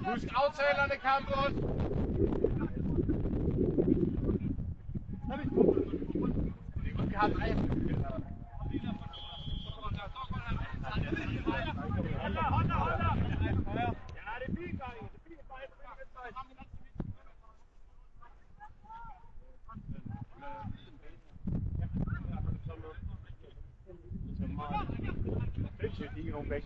Husk aftalerne, Campus! Vi har dig. Ikke nogen væk.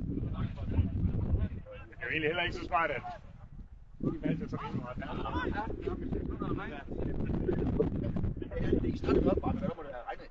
Det er egentlig heller ikke så smart, at de valgte så rigtig meget. Det er ikke startet op, bare, men der må det have regnet.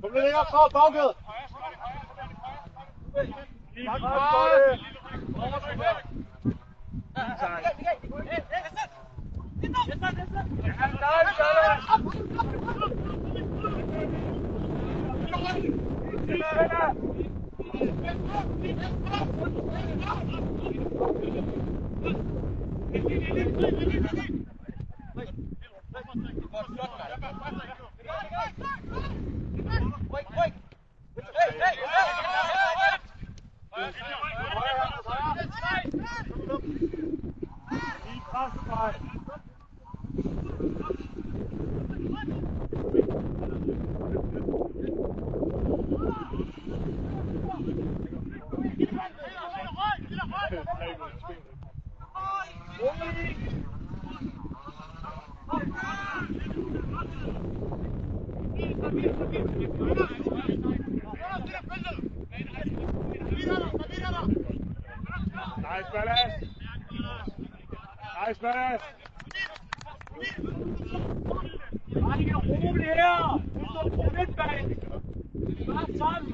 Kom lidt længere fra bagkædet. Nice, Perez. Nice, Perez. Einige rolig her. Du står på midtbanen. Bare sammen.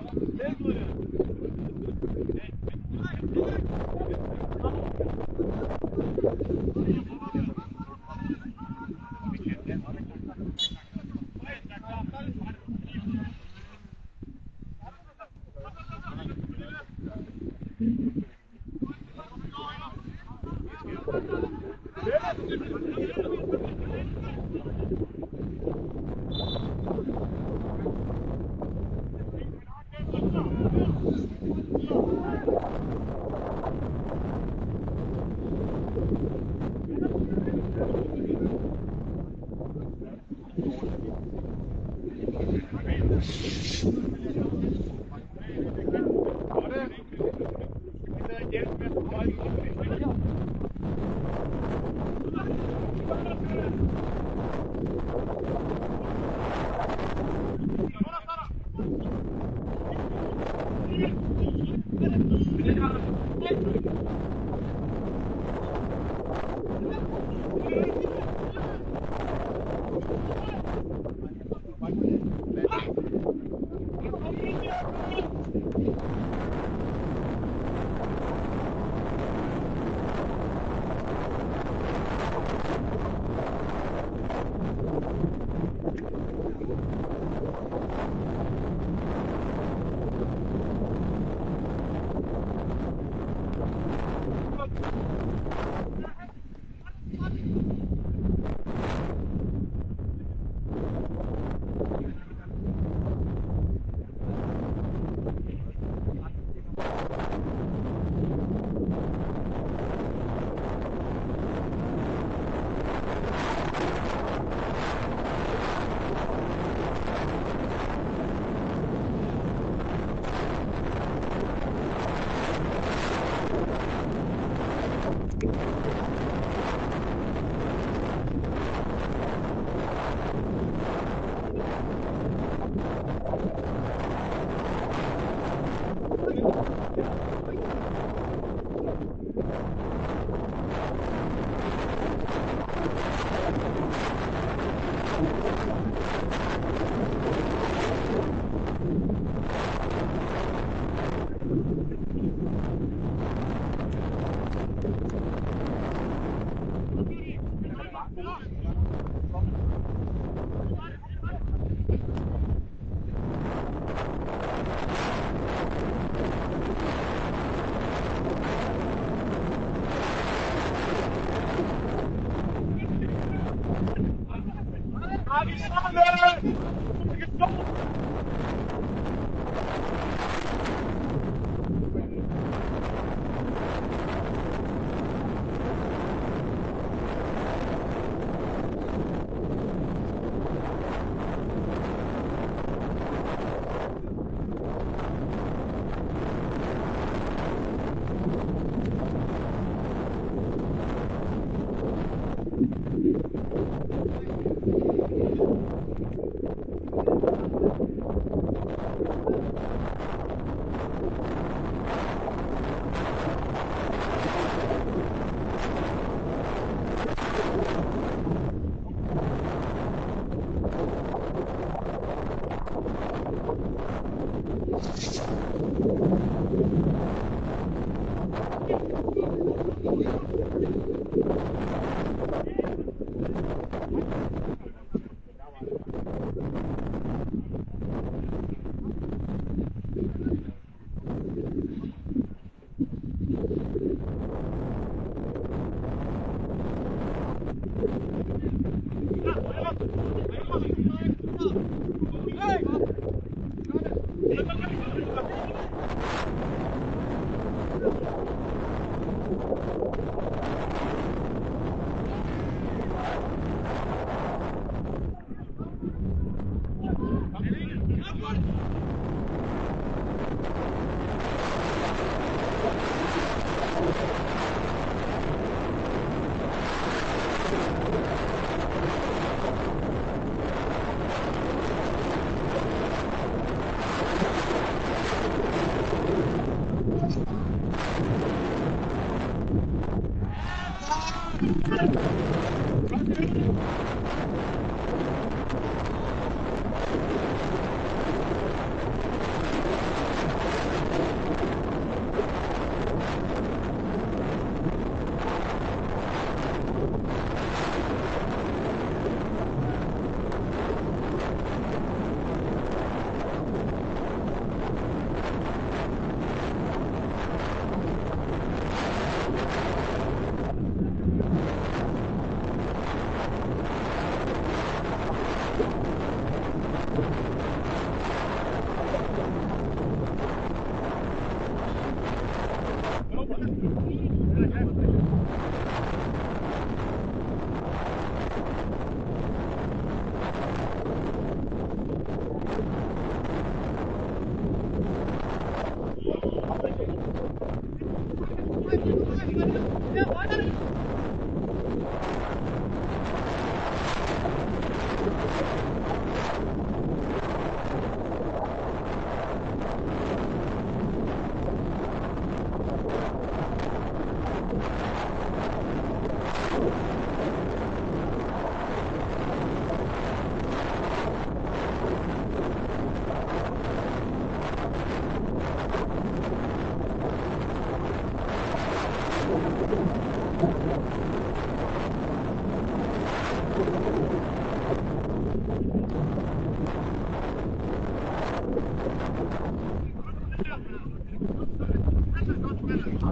Hvad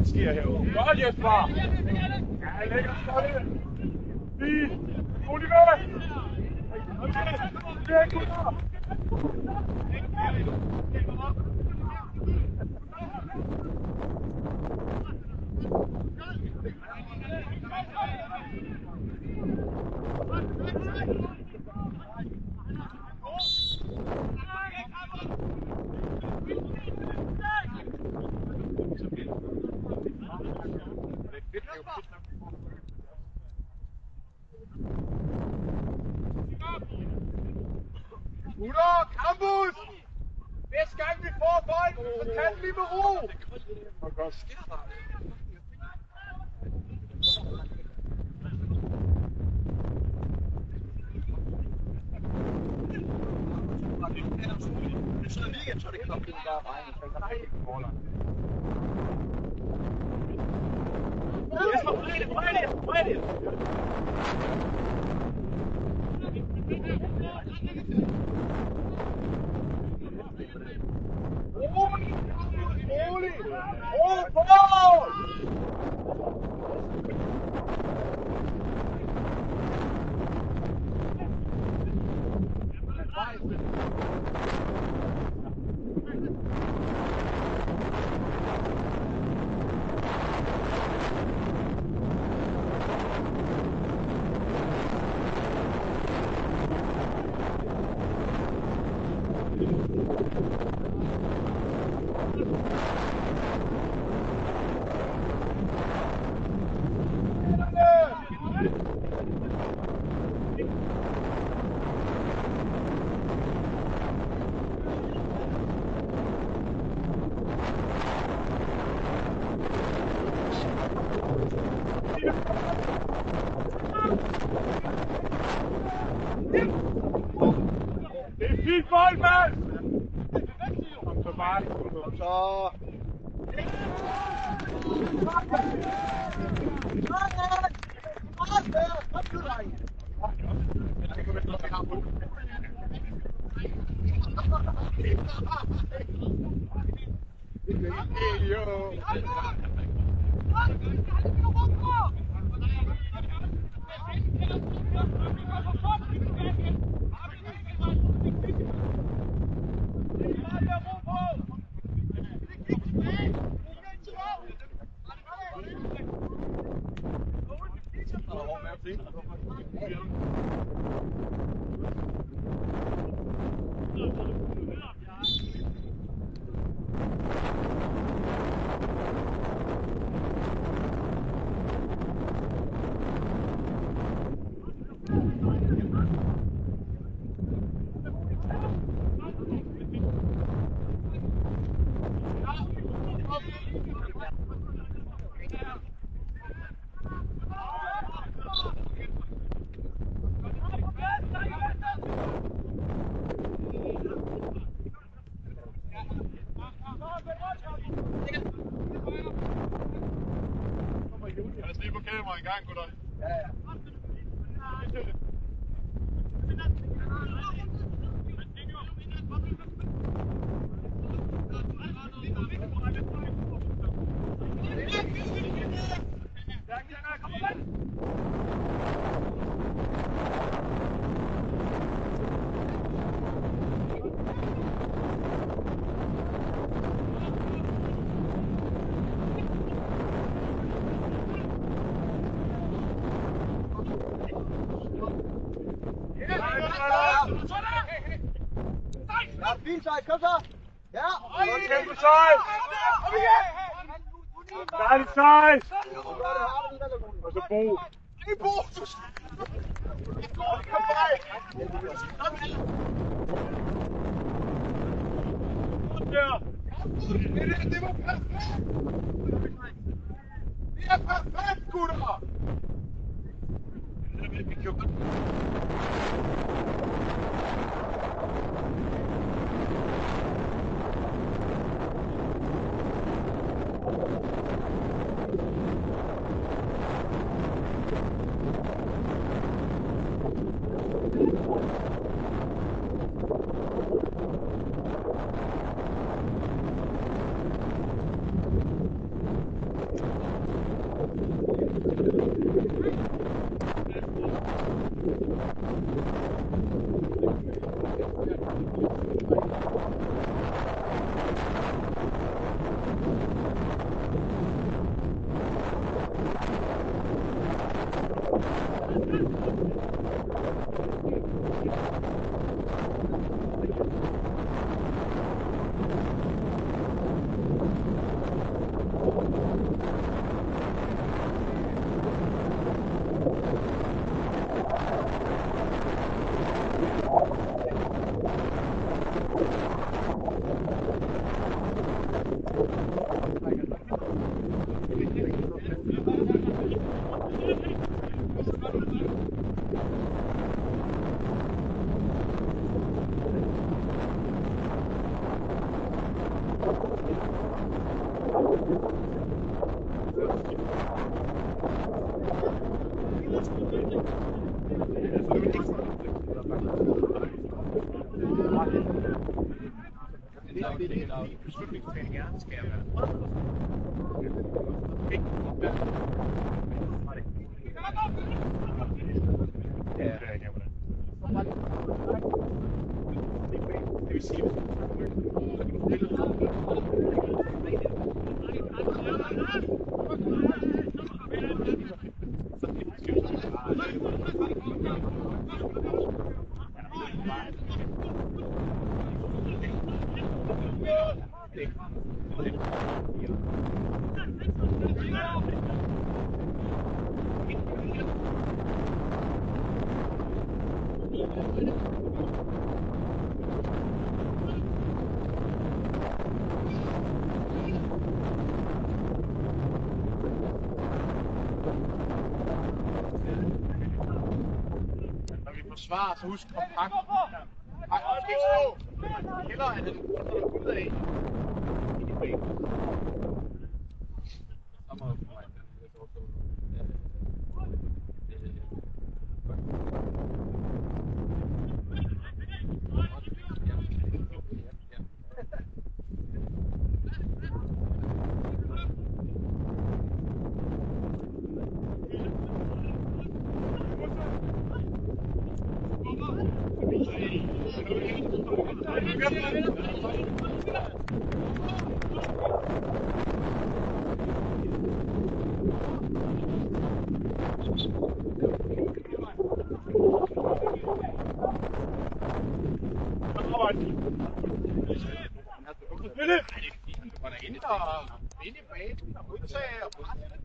sker herovre? Godt, Jesper! Ja, lækker skål! Fint! Oliver! Væk, gutter! Gutter, campus! Næste gang vi får bolden, så kan vi med ro! Og godt. Rolig! Ro på! Det er fint bold, mand! Kom så bare. Kom så! mig en gang, gutter. Ja, ja. Ja, fint sejt, kom så! Ja! Kæmpe sejt! Dejligt sejt! Og så Bo. Hey, Bo! Kom vej! Det var perfekt! Det er perfekt, gutter! Forsvar, så husk kompakt. Hellere er det ud af. Ind i banen og udtage og presse.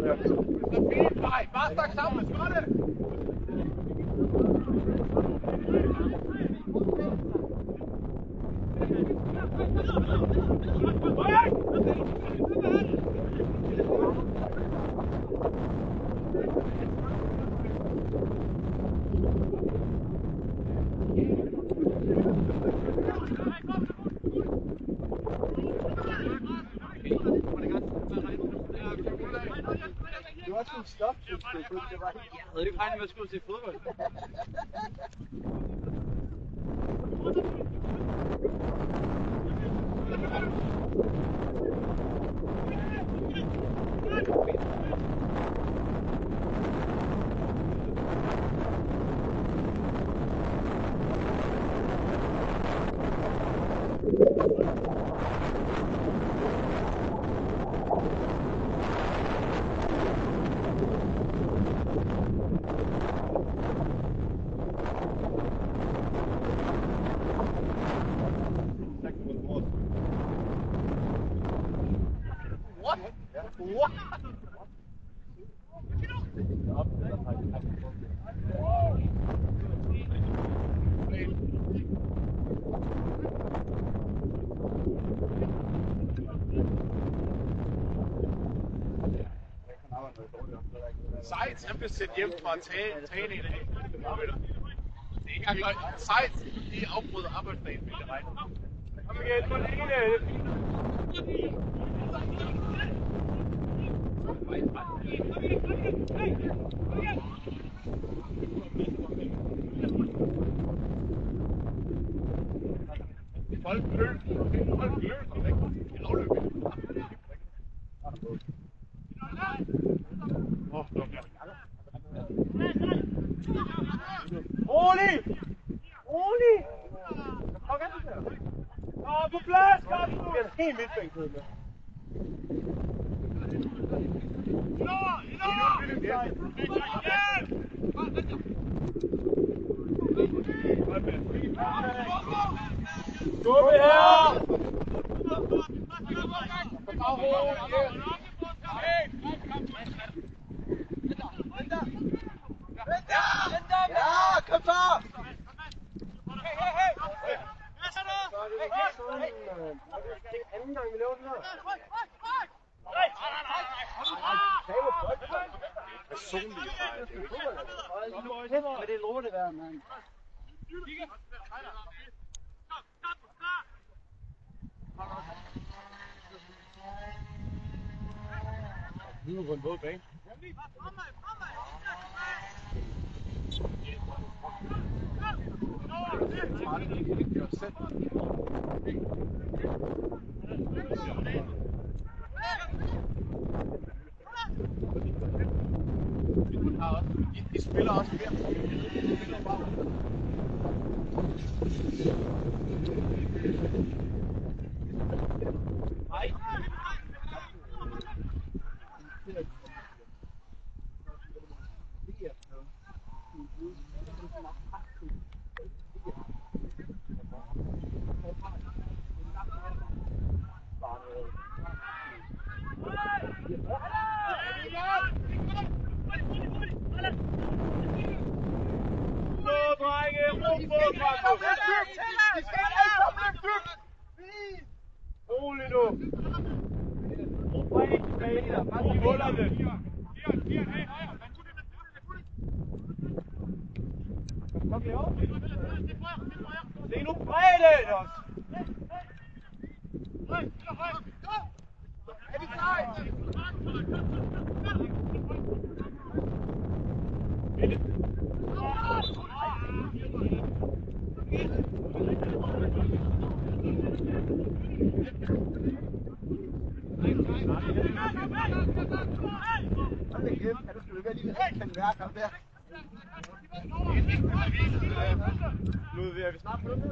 Fint, vej. Bare stak sammen med skålet. Det var sådan en stop, jeg havde ikke regnet med at skulle se fodbold. Seitz, han blev sendt hjem fra at træne i dag. Det er ikke engang løgn. Seitz, de afbryder arbejdsdagen, vil jeg regne. Kom igen, Marlene! Folk løber væk. Rolig! Rolig! Nå, på plads, Carsten! Du bliver helt midtbænket med. Skubbe her! Ja, kom så! Anden gang vi laver den her. Personligt, Men det er lortevejr, mand. Nu er på en våd bane. De spiller også mere. Rolig nu! Bare hullerne! Kom lige op! Se nu bredden også! Er vi klar? Ludvig, er vi snart på den her?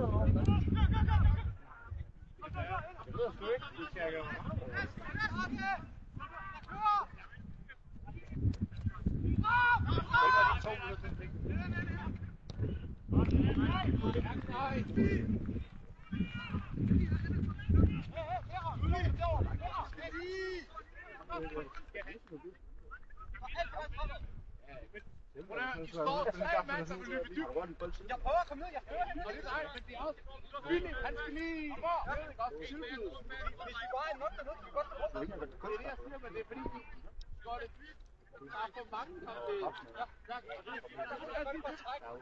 Det ved jeg sgu ikke. Vi skal gøre. I står 3 mand, der vil løbe dybt. Jeg prøver at komme ned, jeg fører den. Og det er dig, men det er også Philip, han skal lige... Hvis vi bare er nok dernede, kan vi godt få rundt. Det er det, jeg siger, men det er fordi, du går det. Der er for mange, som det...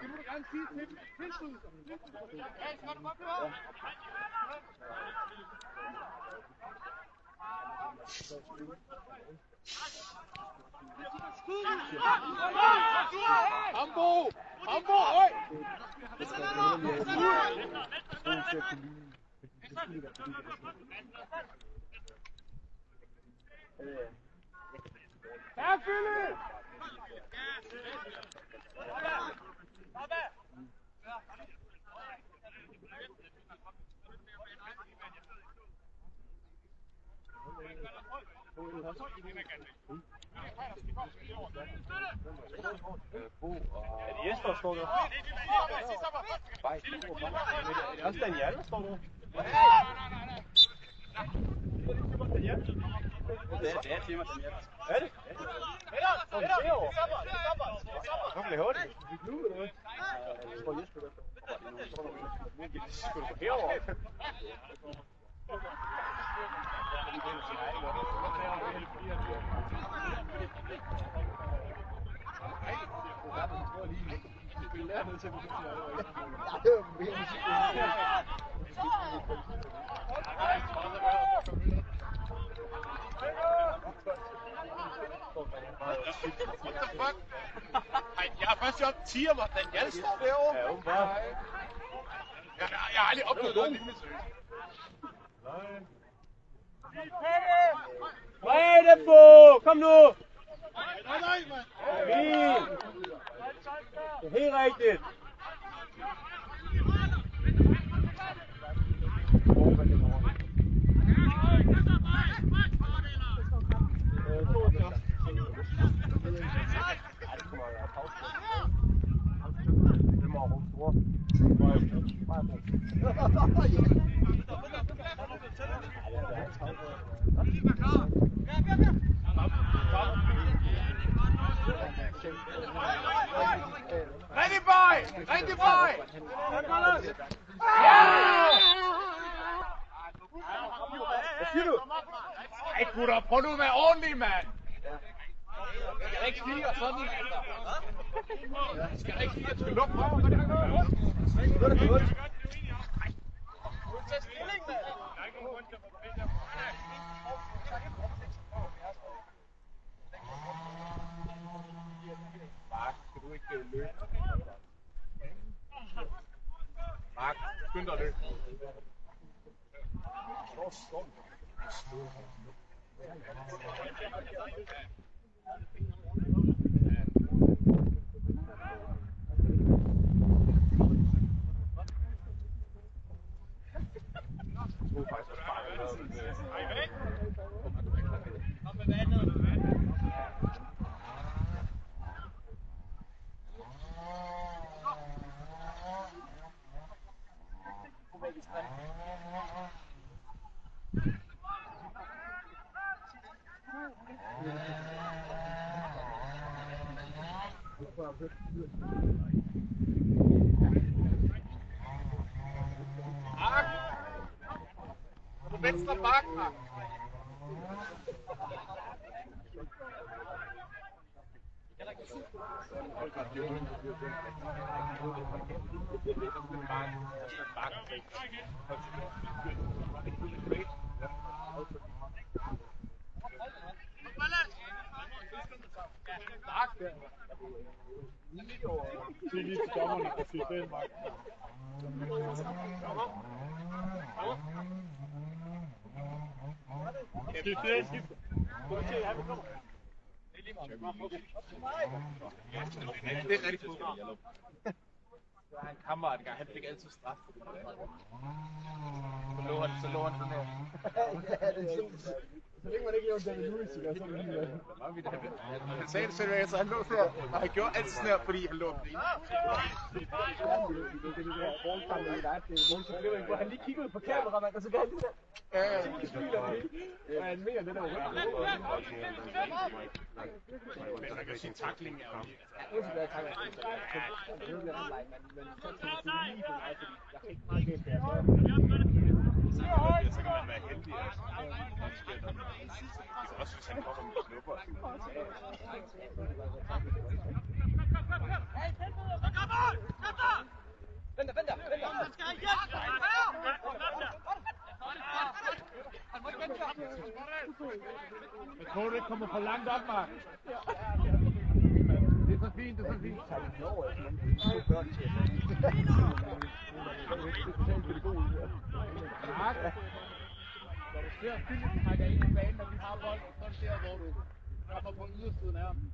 Det må du gerne sige til dem. Tilskud. Ja, skal du godt høre? Hambo! Hambo, høj! Ja, Philip! Er det Jesper, der står der? Nej, er det også Daniel, der står der? Det er Timmer Daniel. Er det? Hvor kan det høre det? Nu eller hvad? Jeg tror Jesper, der står. Det skulle du herover. What the fuck? Jeg har først jobbet 10 om, at Daniel står derovre. Ja, åbenbart. Jeg har aldrig oplevet noget lignende seriøst. Bredde på! Kom nu! Nej, mand. Fint! Det er helt rigtigt. Rigtig boy! Rigtig boy! Hvad siger du? Ej, gutter, prøv nu at være ordentlig, mand! Jeg skal ikke sige, og sådan, altså. Jeg skal ikke sige, at du skal lukke røven. Hvad er det, der gør? Tag stilling, mand! Mark, skal du ikke løbe? Mark, skynd dig at løbe. På venstre bakke, Mark. Sig lige til dommerne, at sige det, Mark. Skift det, skift det. Det er rigtig fodbold. Der er en kammerat engang, han fik altid straf for det. Så lå han sådan her. Ja, det er sådan. Så længe man ikke gjorde David Lewis, så er det lige... Han sagde det selv, altså han lå der, og han gjorde altid sådan her, fordi han lå på det ene. Hvor han lige kiggede på kameramanden, og så gav han lige der. Ja, det smiler det hele. Og han mener, det der var Men man kan sige, tackling er jo lige. Jeg synes, det er tackling. Jeg kan ikke meget galt der. Så kan man være heldig, også hvis han kommer med knupper. Vent der! Jeg tror, det kommer for langt op, Mark. Det er så fint, det er så fint. Mark, når du ser Philip trækker ind i banen, når vi har bolden, så ser hvor du kommer på ydersiden af ham.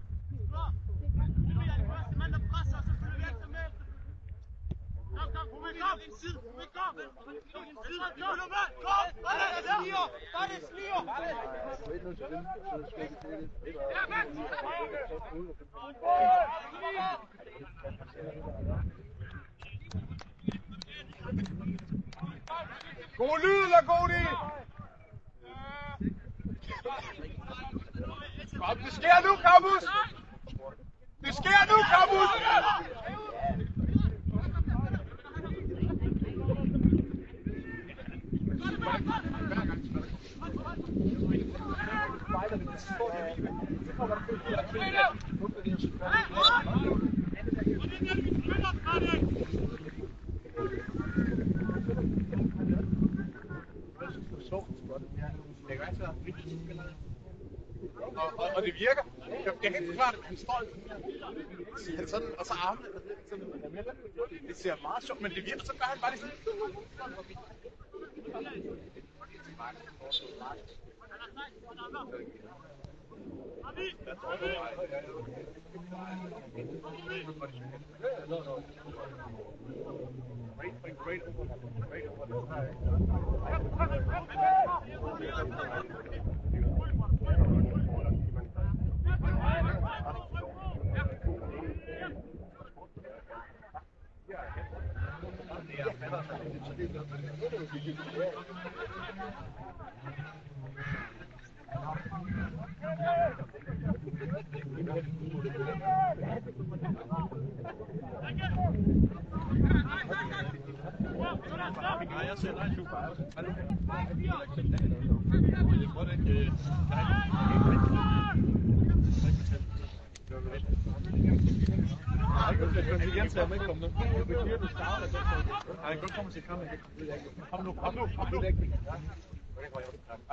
God lyd, Lagoni! Kom, det sker nu, Campus! Det sker nu, Campus! Og det virker. Jeg kan ikke forklare det, men han står sådan, og så armene. Det ser meget sjovt, men det virker, så gør han bare det sådan.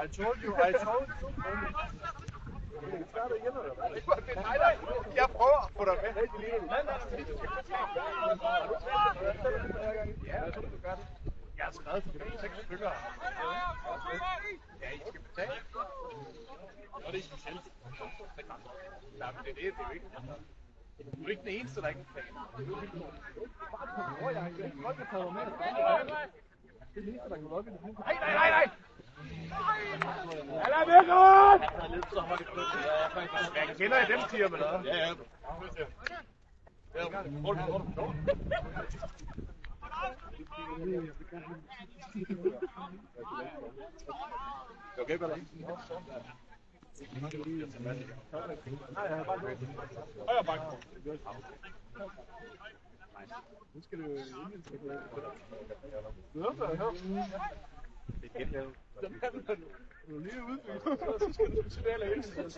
I told you. Nej, jeg prøver at få dig med. Jeg har skrevet til 6 stykker. Ja, I skal betale. Og det er specielt. Nej, men det er jo ikke. Du er ikke den eneste, der ikke betaler. Nej! Eller Mikkel! Jeg kender I dem, siger man noget. Ja. Okay, hvad er det? Nu skal du lige udbygge, så skal du tilbage hele tiden.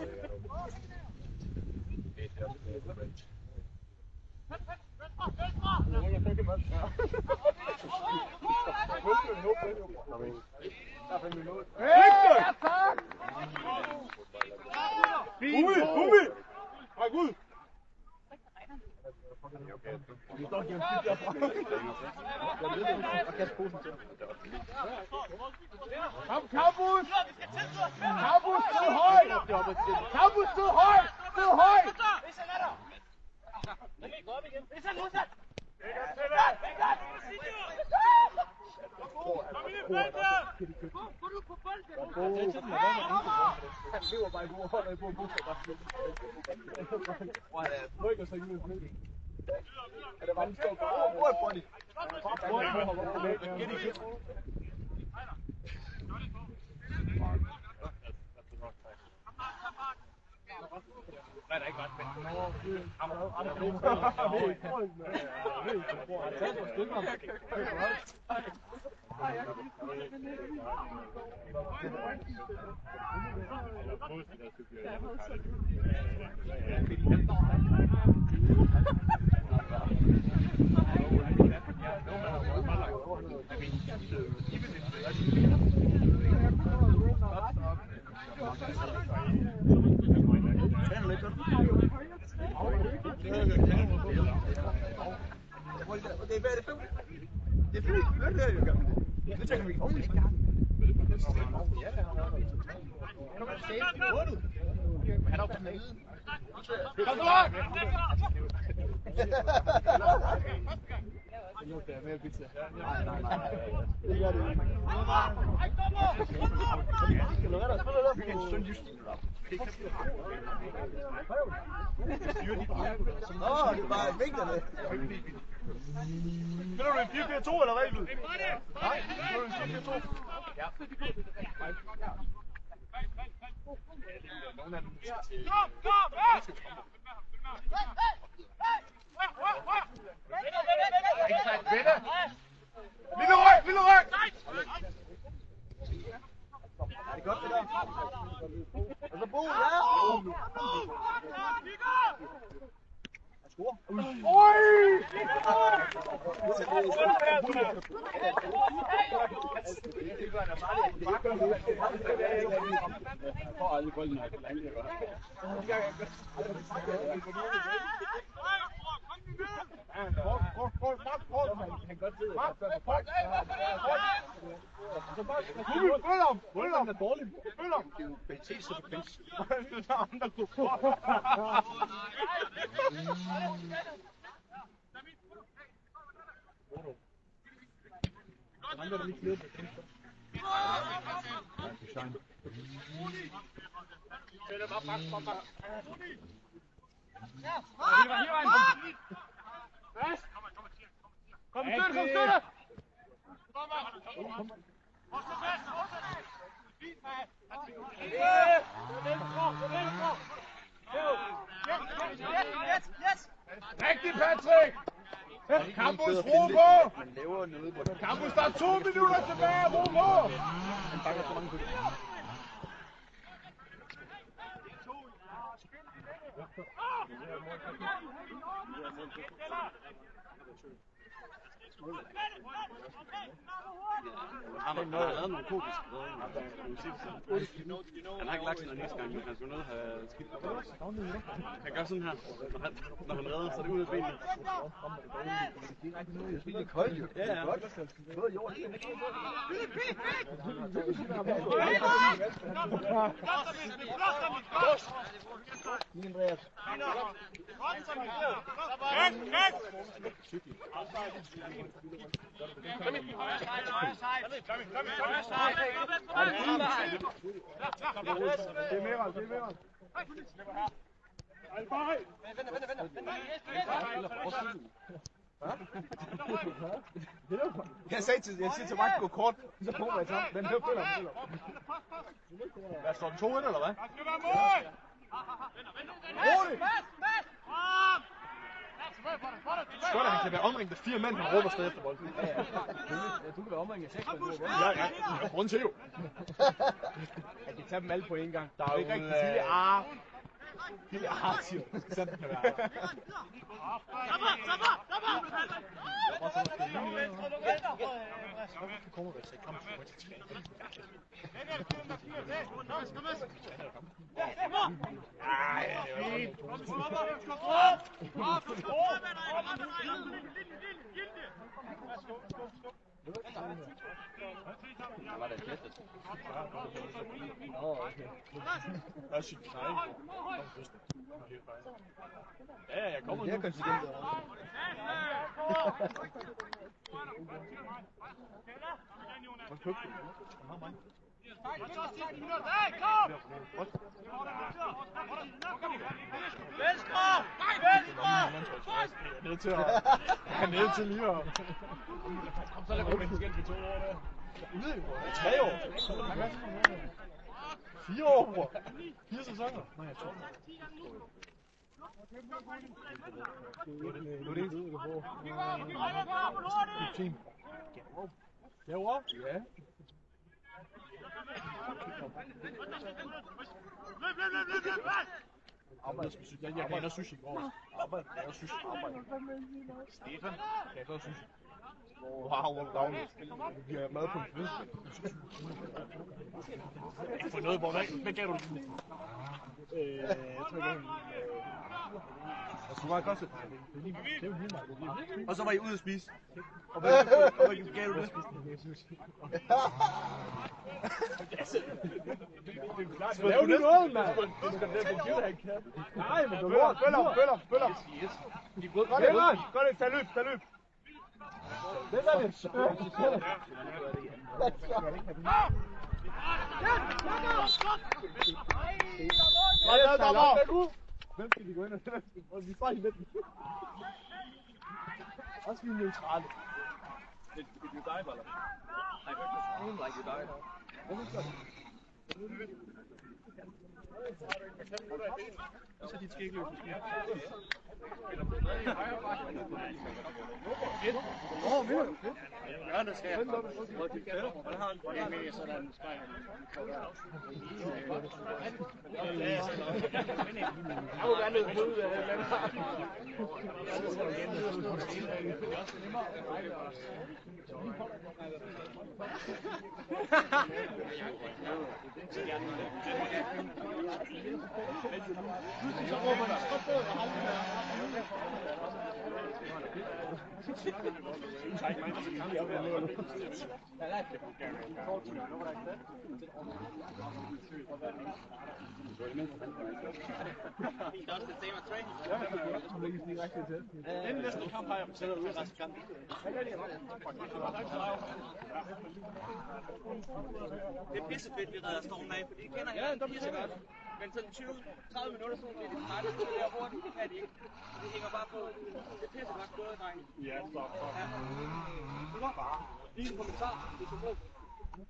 Kom, Campus! Campus, stå højt! Campus, stå højt! Stå højt! Kom ind! Han lever bare i gode hold, og jeg bor i Bosa bare slet. Hvor han rykker sig ud af flyet. Er det bare en stor bord? Hvor er Bonnie? Nej, der er ikke ret med. Nå, det var vinkerne. Spiller du en 4-4-2 eller hvad? Nej, spiller du en 4-4-2? Ja. Nogle af dem til... Lille ryg! Lille ryg! Er det godt det der? Og så Bo, ja! Oj! Kom støtte! Rigtig, Patrick! Campus, ro på! Campus, der er 2 minutter tilbage, ro på! Han bakker så mange på det. Han har lavet nogle komiske redninger. Han har ikke lagt sig næste gang, men han skulle nødt have skidt på det. Han gør sådan her, når han redder, så det ud af benene. Det er koldt jo. Ja, ja. Både jord og Andreas. Jeg siger til Mark, gå kort, så kommer jeg sammen. Den løber følger. Hvad står den 2-1 eller hvad? Rolig! Godt, at han kan være omringet af 4 mænd, han råber stadig efter bolden. Ja. Du kan være omringet af 6 mænd. Ja, ja. Grund til jo. Jeg kan tage dem alle på en gang. Der er jo ikke rigtig Lille siger sådan det kan være. Ja, jeg kommer nu. Det er konsekvenser. Ned til at... Han er nede til lige at... Kom så lad mig vende skæld for 2 år der. Ude i 3 år. 4 år, bror. 4 sæsoner. Nej, jeg tror. Nu er det ikke det på. Team. Herovre? Ja. Jeg kan sushi i går. Arbejde. Stefan. Jeg kan sushi. Wow, hvor dagligt. Vi har mad på en fisk. Jeg får noget, hvad gav du? Jeg tror ikke, jeg skulle bare koste. Og så var I ude at spise. Og hvad gav du det? Lav du noget, mand? Nej, men du lort. Bøller. Gør det, tag løb. Det er det. Hvem skal de gå ind og vi får hende lidt. Også vi er neutrale. Did you dive, Alan? I heard the scream like you died. Så de skal ikke løbe. Jørgen skal jeg. Hvad har han? Jeg mener sådan en spejl. Jeg må være nede på ud af landet. Så råber man stop på og Den næste kamp har jeg sætter ud af resten kamp. Det er pissefedt, vi redder stormen af, fordi det kender jeg pissegodt. Men sådan 20-30 minutter, så bliver det træt, så bliver hurtigt, det kan de ikke. Det hænger bare på. Det er pissegodt gået, dreng. Ja, stop. Lige en kommentar, det er så god.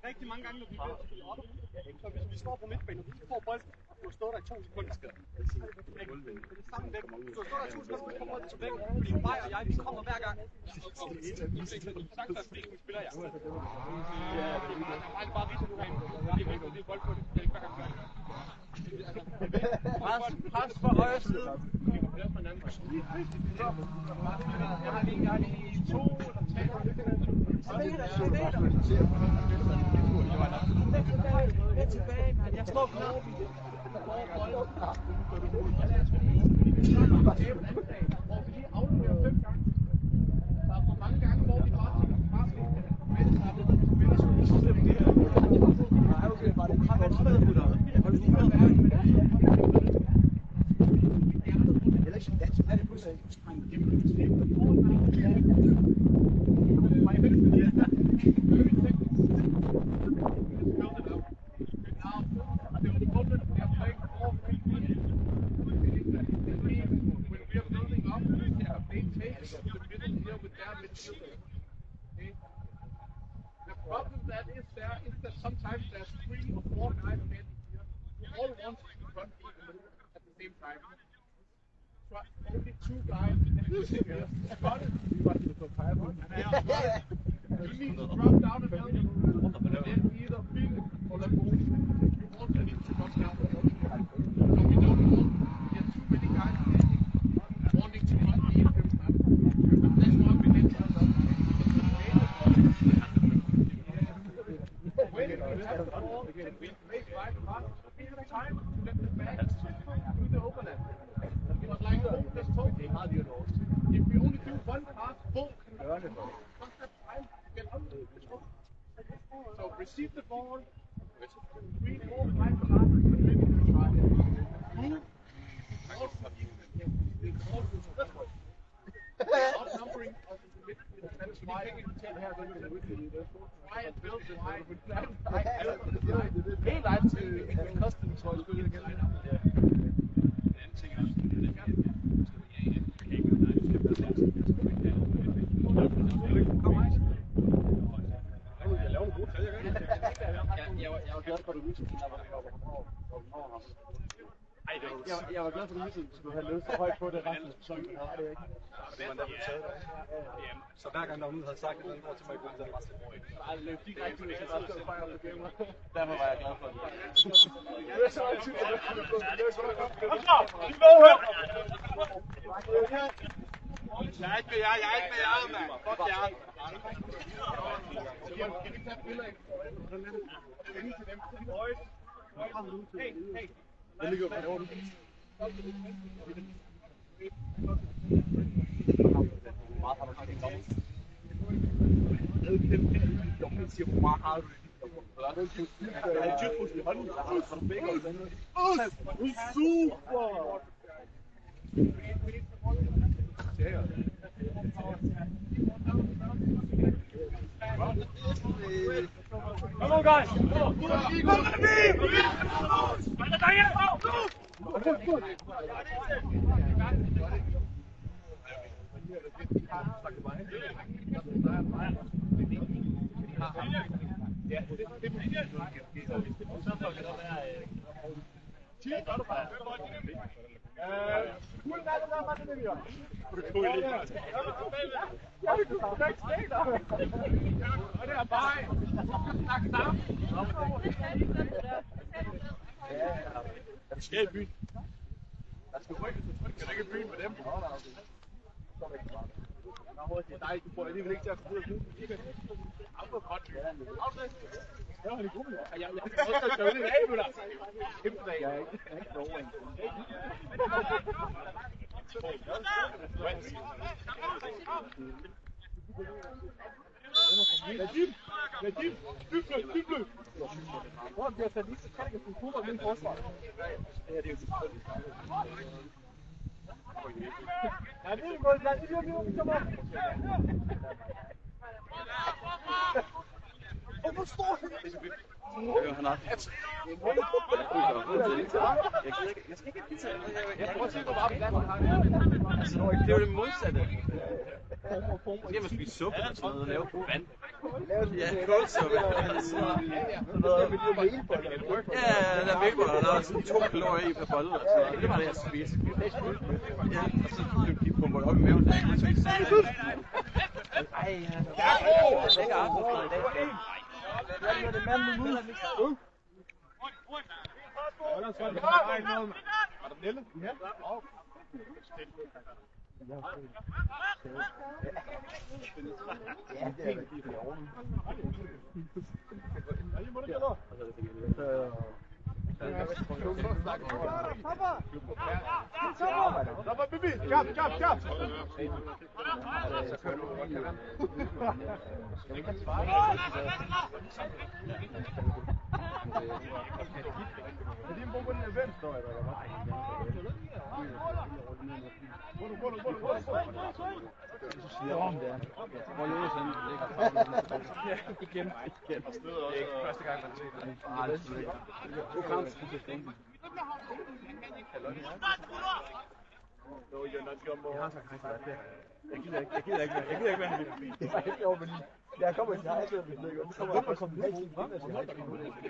Rigtig mange gange, når vi bliver spillet op, så hvis vi står på midtbanen, og vi får bolden, du har stået der i 2 sekunder, skal det er samme væk. Du har stået der i 2 sekunder, du får bolden til væk, fordi mig og jeg, vi kommer hver gang. Sagt der stil, spiller jeg. Det er bare risiko her. Det er bold på det. Det er ikke hver gang, gør det. Pres for højre side. jeg har lige 2 eller 3 Lidt tilbage, mand. Jeg står klar. hvor vi lige afleverer 5 gange. Der er for mange gange, hvor vi bare tænker, bare men så er det Nej, okay, var det ikke godt sted, gutter? Er det fuldstændig? The problem that is there is that sometimes there's 3 or 4 guys in here who all want to run at the same time. So only 2 guys here. Got it? You need to drop down and help and then either Phil or Lamont. You also need to drop down and help. So we don't want there are too many guys wanting to run the every time. But that's why we let us up. When we have the ball and we make right pass, we have time to let the back do the overlap. It's like hopeless talking. If we only do 1 pass, boom, so receive the ball, 3, 4, 5 passes, and then you try. Move. Also, outnumbering us. Helt egen til custom, tror jeg, spillet igen. Jeg var glad for, at du viste, jeg var glad for, at du viste, at du skulle have løbet så højt på det resten af sæsonen. Det var det ikke. Det var der blev taget. Så hver gang nogen havde sagt, at den går til mig i gruppen, så var det bare lidt Nej, det løb direkte ud, så der skulle fejre på gamer. Derfor var jeg glad for det. Jeg er så altid, at det er så godt. Jeg er ikke med jer, mand. Fuck jer. Hey. Den ligger på orden. Hvor meget har du? Jeg har tydt i hånden. Super! Come on, guys! Go to the beam! Der sker i byen. Der skal rykke, så tryk. Kan du ikke i byen med dem? Det er dig, du får alligevel ikke til at komme ud af byen. Jeg får godt. Jeg var i gruppen. Jeg har også taget lidt af med dig. Kæmpe dag. Jeg er ikke over en. Nadim! Dybløb! Hvor bliver sat lige så kan jeg få fodbold med i forsvaret? Ja, det er jo selvfølgelig. Ja, det er godt. Lad os lige komme op. Hvor står han? Han har hat. Jeg skal ikke have pizza. Jeg prøver at se, hvor meget vand han har. Altså, det er jo det modsatte. Så skal man spise suppe eller sådan noget og lave vand. Ja, kålsuppe. Noget med mælboller. Ja, der er mælboller, og der er sådan 2 kalorier i per bolle. Det var det, jeg spiste. Ja, og så de pumper op i maven. Ej, jeg lægger aftensmad i dag. Hvad er det mand med ud? Var der Nelle? Ja. Ja, det er rigtig i ovnen. Stop, Bibi! Jump! Igen. Første gang, man ser det. Jeg gider ikke være her. Det var ikke over, men jeg kommer til at have det, og så kommer jeg komme helt til.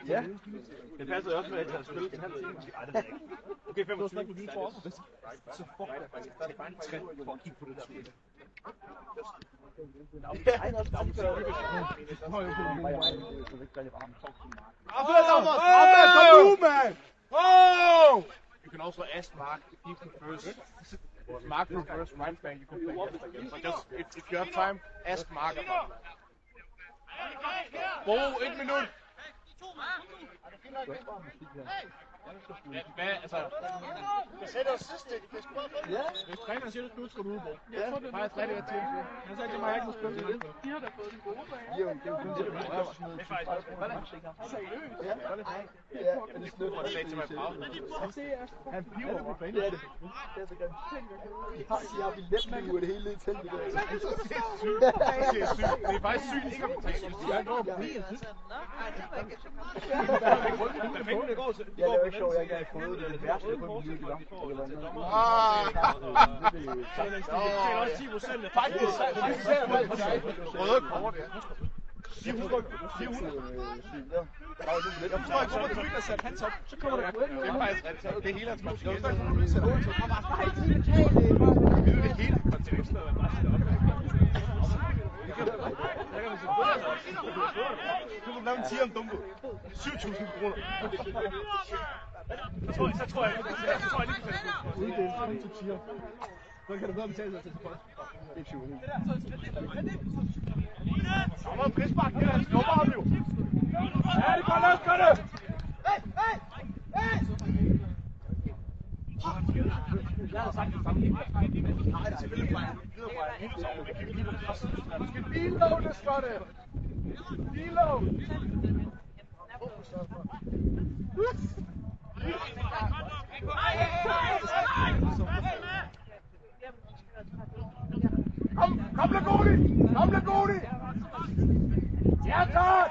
Ja. Det passer jo også med, at jeg har spillet en halv time. Nej, det er ikke. Okay, 25 minutter for os. Så fuck det. Det er bare en trend for at kigge på det spil. You can also ask Mark if he prefers Mark prefers right back. You can play left again. So just if you have time, ask Mark about that. Bo, 1 minut. Hvad, altså... Jeg sagde det var sidste, det er sgu bare fedt. Ja. Hvis træneren siger, at du skal ud, Bo. Jeg tror, det er faktisk rigtig at tænke. Han sagde til mig, at jeg ikke må spille til det. De har da fået den gode bane. Jo, det er jo kun det, der er sådan noget. Det er faktisk... Seriøst? Ja, men det snød det sagde til mig, han piver på banen. Det er det. Det er så godt. De har billetliv og det hele i teltet der. Det er faktisk sygt, ikke at betale. Jeg går på bilen. Ja, det var ikke sjovt, jeg ikke har fået det. Det værste, jeg kun ville det var. Det er også 10%. Faktisk røde kort, ja. 400. Jeg forstår ikke, hvorfor det er sat hans op. Så kommer der det er faktisk ret. Det er hele hans materiale. Det er hele konteksten. Du kan lave en 10 om Dumbo. 7.000 kroner. Så tror jeg lige kan så kan du godt betale sig til spot. Det er 20. Så var prisbakken her, han snupper ham jo. Ja, det går løs, gør det! Jeg har sagt det samme. Nej, det er selvfølgelig bare du skal billoade, Skotte! Billoade! Kom Lagoni! Ja, tak!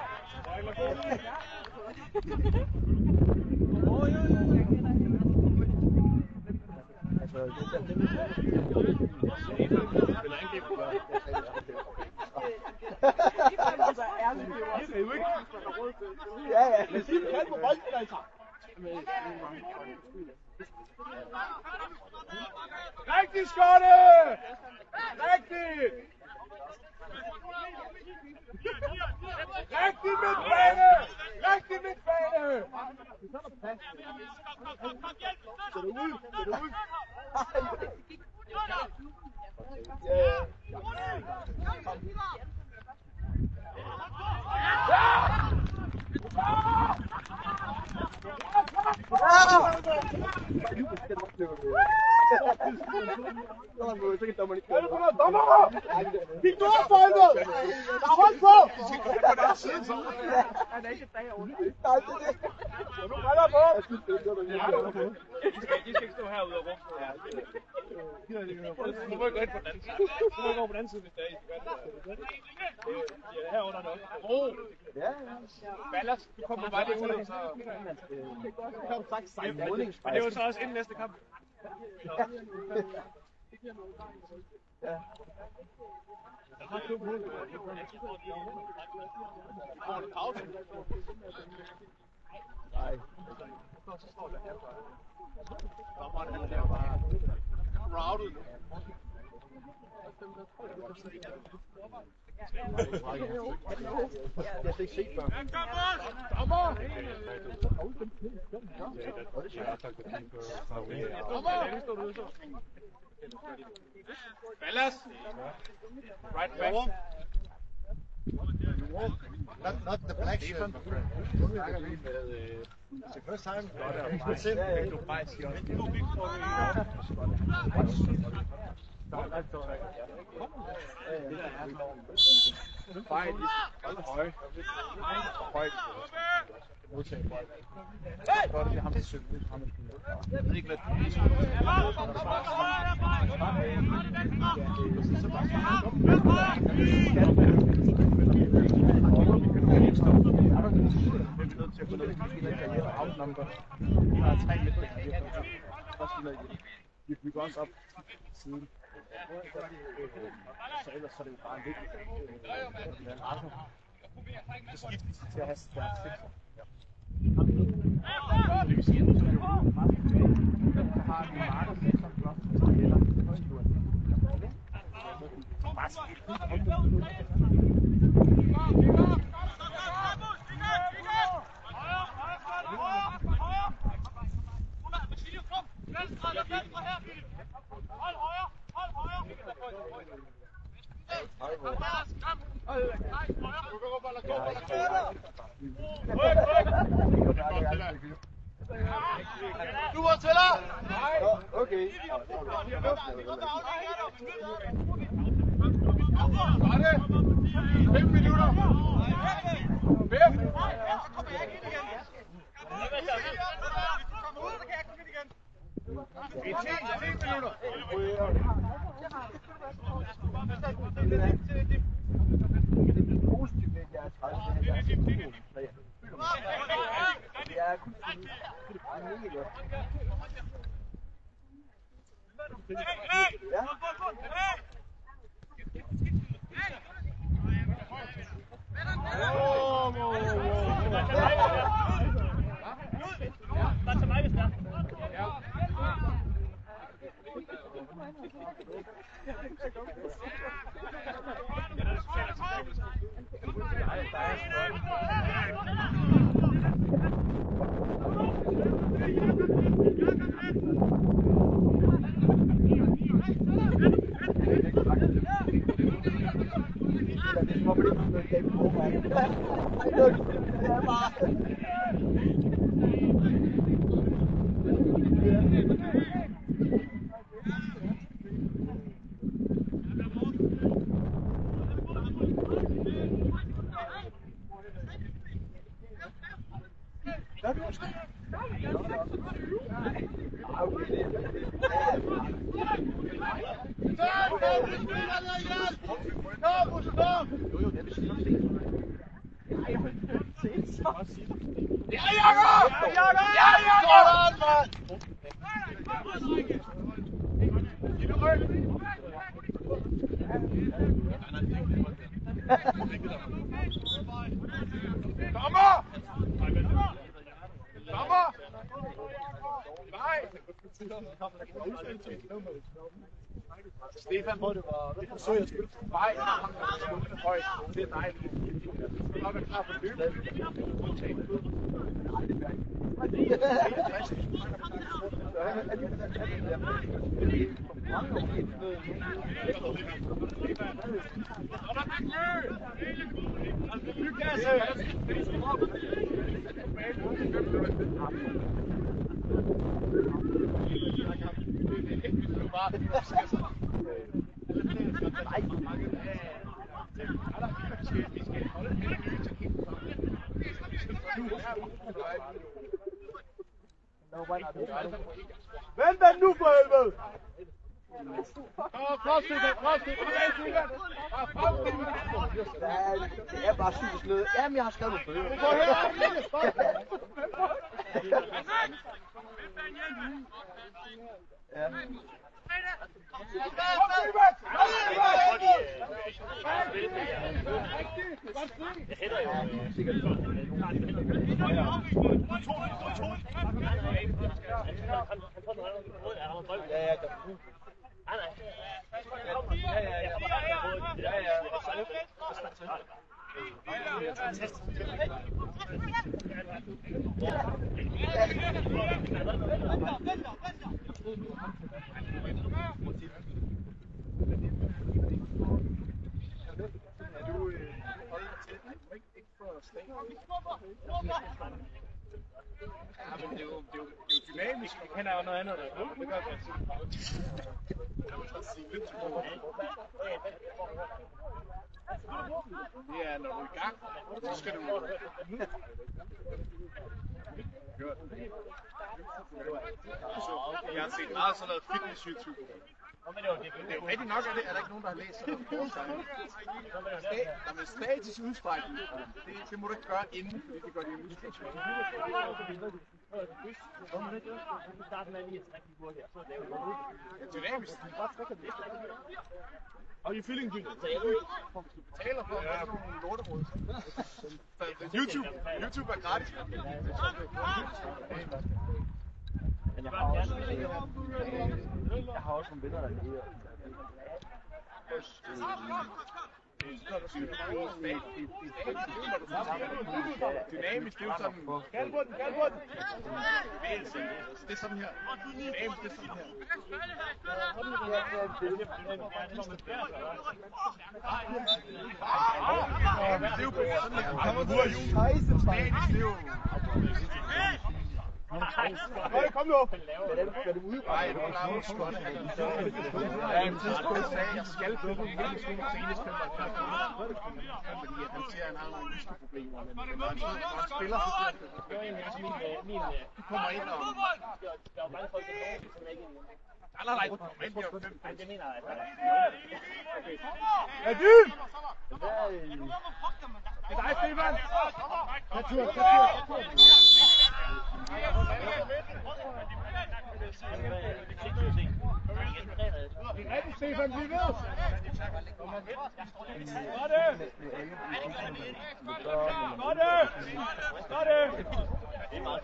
Ja, men sig det på bolden, altså. Rigtig, Skotte! Rigtig! Rigtig midtbane! Rigtig midtbane! Så det ud! Gik du op, Folket? Der er hold på! Han er ikke et dag over. Nej, det er det. Nu retter på! I skal ikke stå herude og råbe. Nu må jeg gå ind på den anden side. Nu må jeg gå på den anden side, hvis det er, I skal gøre det. Ja, herunder nok. Ja. Ballas, du kommer bare lige ud, og så... Men det er jo så også inden næste kamp. Ja. Der har klubben ud. Får en pause? Nej. Så står der her. Dommeren han laver bare crowded nu. Jeg har ikke set før. Dommer! Ballas! Right back. Not the black shirt, my friend. It's the first time. That's it. Fejl i høje. Højt. Modtaget bold. Godt, det er ham til 17. Jeg ved ikke, hvad det vi bygger også op siden. Så ellers så er det jo bare en vigtig. Så skiftes til at have stærkt sektor. Det vil sige, at det er jo meget tilbage. Der har vi marker, som blot eller bare Okay. Var det? 5 minutter. 5. Det er 10 minutter. Stefan, hvor det var forsøg at spille på vej, højt, det er dejligt. Så er der klar på løb. Vent den nu for helvede! Det er bare sygt slød. Jamen, jeg har skrevet nogle bøger. Ja. Ja, men det er jo dynamisk. Han er jo noget andet. Det gør det. Det er, når du er i gang, så skal du... Jeg har set meget sådan noget fitness-YouTube. Det er jo rigtig nok, er der ikke nogen, der har læst sådan noget. Statisk udstrækning, det må du ikke gøre inden, fordi det gør det jo udstrækning. Dynamisk. How are you feeling, dude? Betaler for sådan nogle lorteråd. YouTube er gratis. Men jeg har også nogle venner, der lever. Dynamisk, det er jo sådan... Kald på den! Bevægelse. Det er sådan her. Dynamisk, det er sådan her. Det er jo sådan her. Statisk, det er jo... Kom nu! Hvad det ude? Nej, du laver sgu godt. Ja, men det skulle jeg sige, jeg skal blive på hele skolen senest 75. Fordi han siger, at han har nogle muskelproblemer, men når han spiller, så kommer ind og... Der er mange folk, der kommer, som ikke Nej, men det er jo 5. det mener jeg. Er dyb! Det er dig, Stefan! Natur. Rigtig, Stefan, bliv ved! Godt det! Det er meget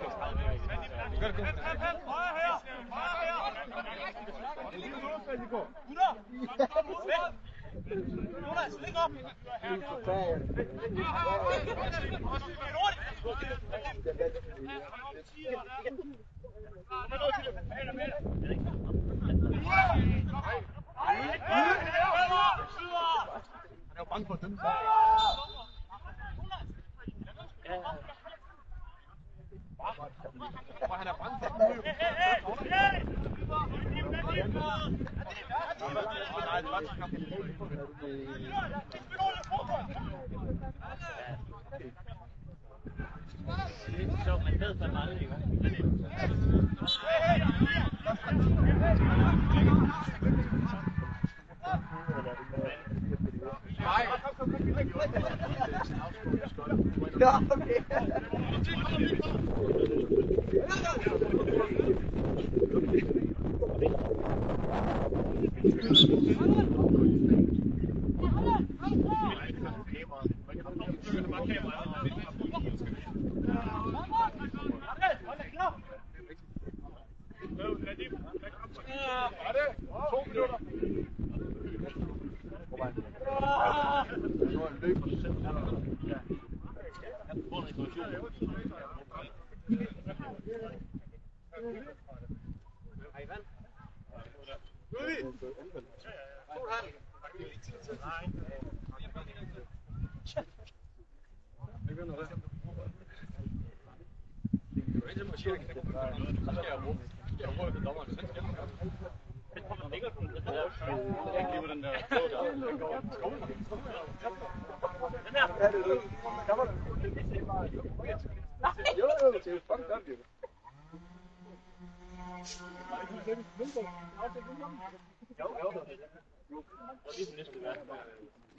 Jonas, læg op! Han er jo bange for at dømme sig. Han er bange for at dømme Det er sjovt, man ved fandme aldrig, ikke? Ja, okay.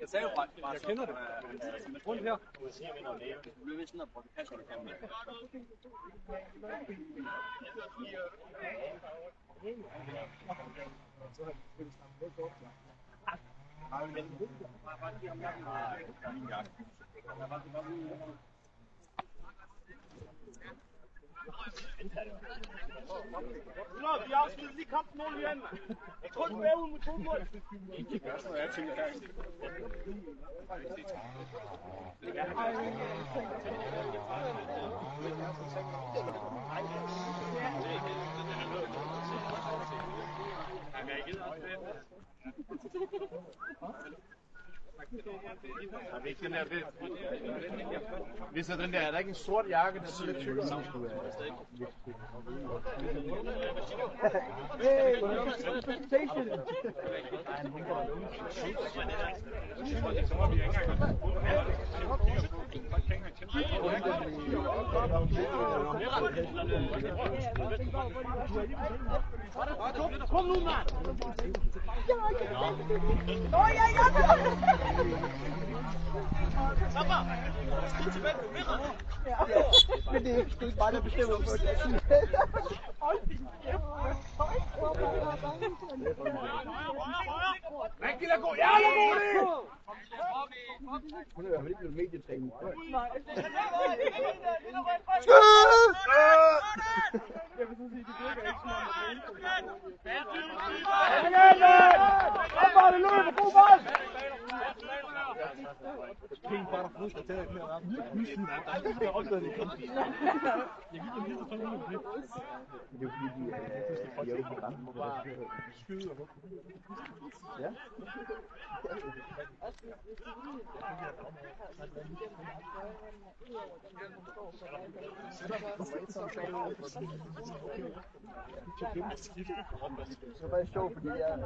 Jeg sagde jo bare, jeg kender det. Rundt her. Du bliver ved sådan at bruge det kasser, du kan med. Vi afslutter lige kampen nu, Lian. Jeg tror, du er ude med 2 mål. Det gør sådan noget, jeg tænker der. Hvis der den der, er der ikke en sort jakke, der er lidt tykkere? Kom nu, mand! Men det er sgu ikke mig, der bestemmer på det. Rigtig, lad gå! Ja, lad gå det! Hun er jo ikke blevet medietrænet. Kom bare, det løber! God bold! King bare der frustreret med at ramme. Det var bare sjovt, fordi jeg...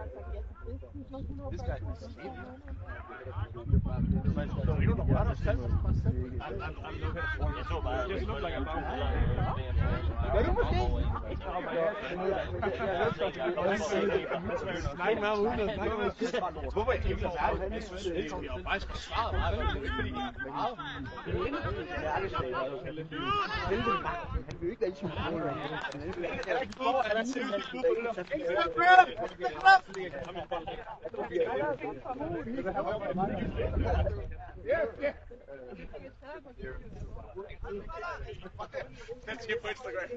Gør du måske? Snak med ham uden at snakke med ham. Hvorfor er det ikke så særligt? Jeg synes, det er faktisk svaret meget. Han vil ikke være i sin mål. Han er seriøst klub på det den siger på Instagram.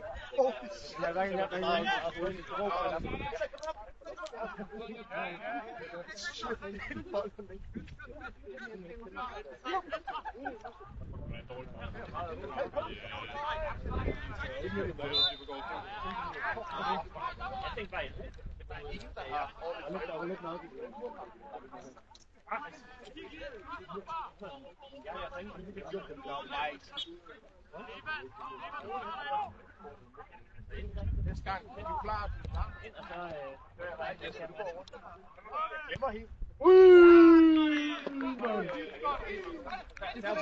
Næste gang er du klar. Glemmer helt. Det er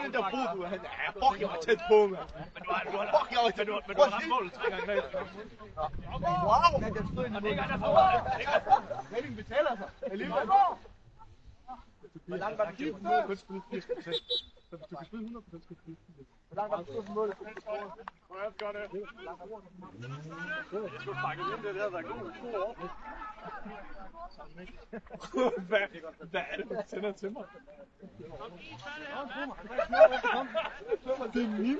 den der brud, du er. Fuck, jeg var tæt på, mand. Men du har ramt målet 3 gange bag. Wow! Redning betaler sig. Alligevel. Hvor langt var det givet? Så hvis du kan spille 100%, skal du spille 100%. Hvor langt var det givet for målet? Hvor er det godt, det? Jeg skulle pakke ind det der, der er god år. Hvad er det, du sender til mig? Det er min.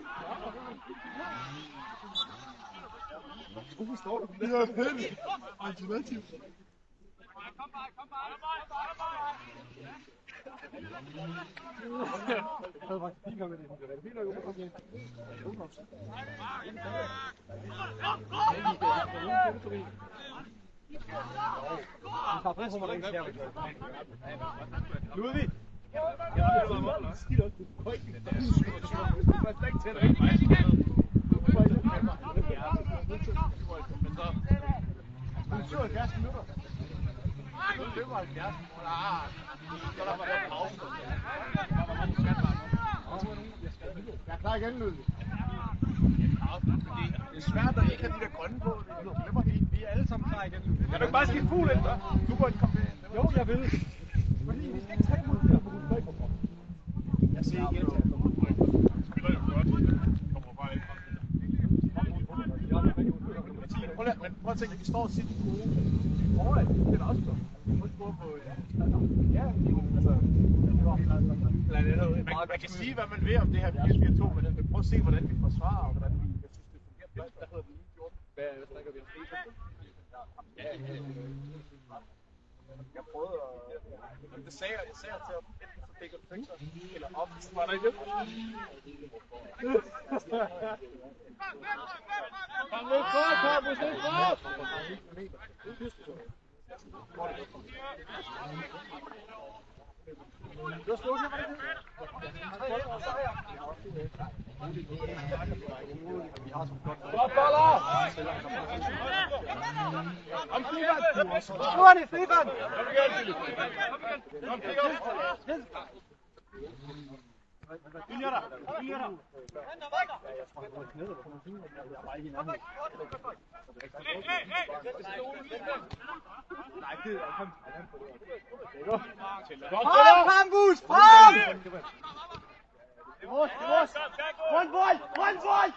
Hvorfor står du? Det er fedt. Alternativ. Kom bare. Det var faktisk fint nok med det. Det var fint nok med det. Vi tager frisk på den her. Ludvig! Jeg ved, det var skidt også. Du var ikke til at ringe mig. Du var ikke med mig. Men så... 77 minutter. 75. Så der var den pause. Jeg er klar igen, Ludvig. Det er svært at ikke have de der grønne på. Du glemmer helt. Vi er alle sammen klar igen, Ludvig. Kan du ikke bare skifte fugl ind, så? Du må ikke komme med. Jo, jeg vil. Fordi vi skal ikke tage mod det der på Rune Frederik. Jeg ser igen til at Du spiller jo godt. Du kommer bare ikke fra det. Men prøv at tænke, at vi står og siger, at det er også godt. Ja, altså... Man kan sige, hvad man vil om det her 4-4-2, men prøv at se, hvordan vi forsvarer, og hvordan jeg synes, det fungerer. Der hedder vi 14. Hvad snakker vi om? Jeg prøvede at... Det sagde jeg til at enten så dækker du fængsler, eller op. Var der ikke det? Kom lidt for, Korpus, lidt for! Du har slået her, var det Godt, boller! Kom, Stefan! Nu er det, Stefan! Kom, Stefan! Følger dig! Frem, Bus! Frem! Det er vores! Rund bold!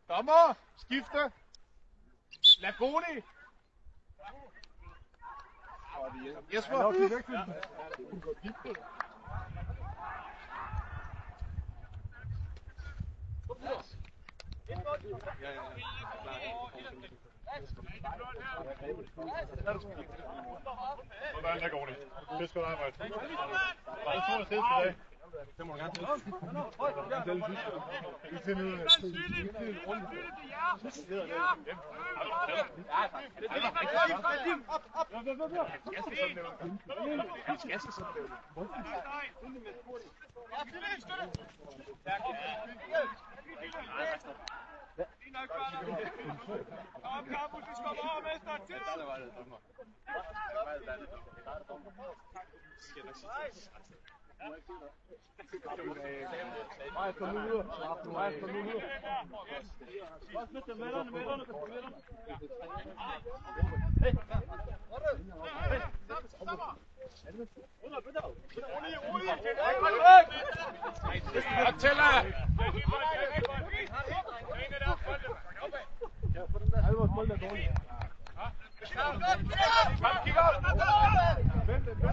Dommer! Skifte! Lagoni! Jesper! Sådan der går det. Det skal du arbejde. Hvor er det stor at sidde til dag? Det må du gerne til. Vi finder ud af Kom, Campus, vi skubber over, mester, til!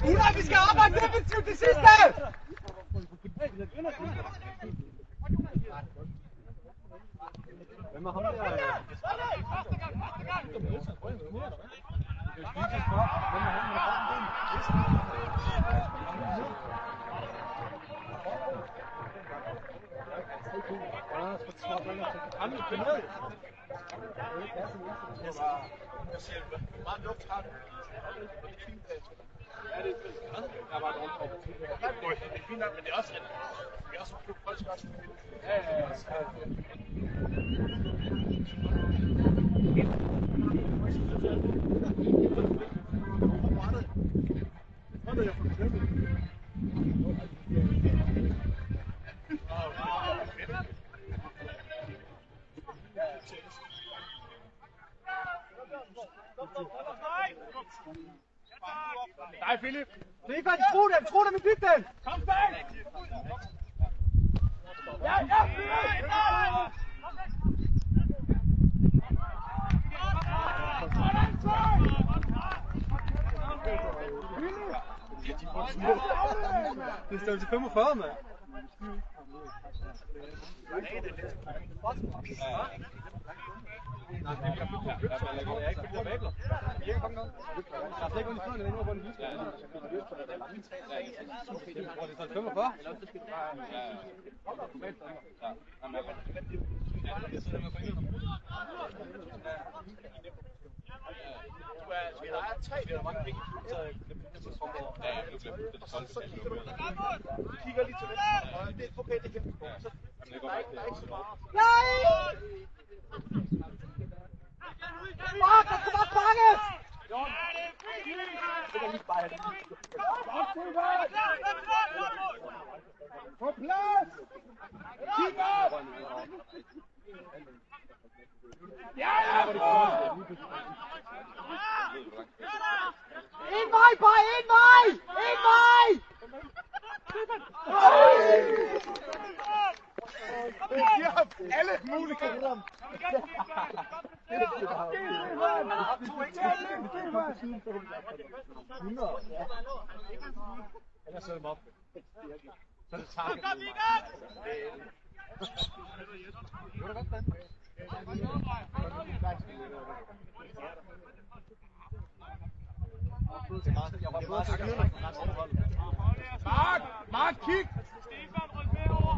Ulla, vi skal arbejde defensivt det sidste! Hvem er ham der? Nej, Philip! Stefan, tro dem i dybden! Kom bag! Ja, ja! Det står til 45, mand. Kigger lige til venstre, og det er okay, det kan vi få. Der er ikke så meget. Nej! Fuck, der skal bare fanges! På plads! Kig op! Ja, ja! En vej, bare en vej! En vej! Det giver ham alle muligheder. Ellers så er det op. Så er det Kom takket. i gang! Mark, kig! Stefan, ryk med over!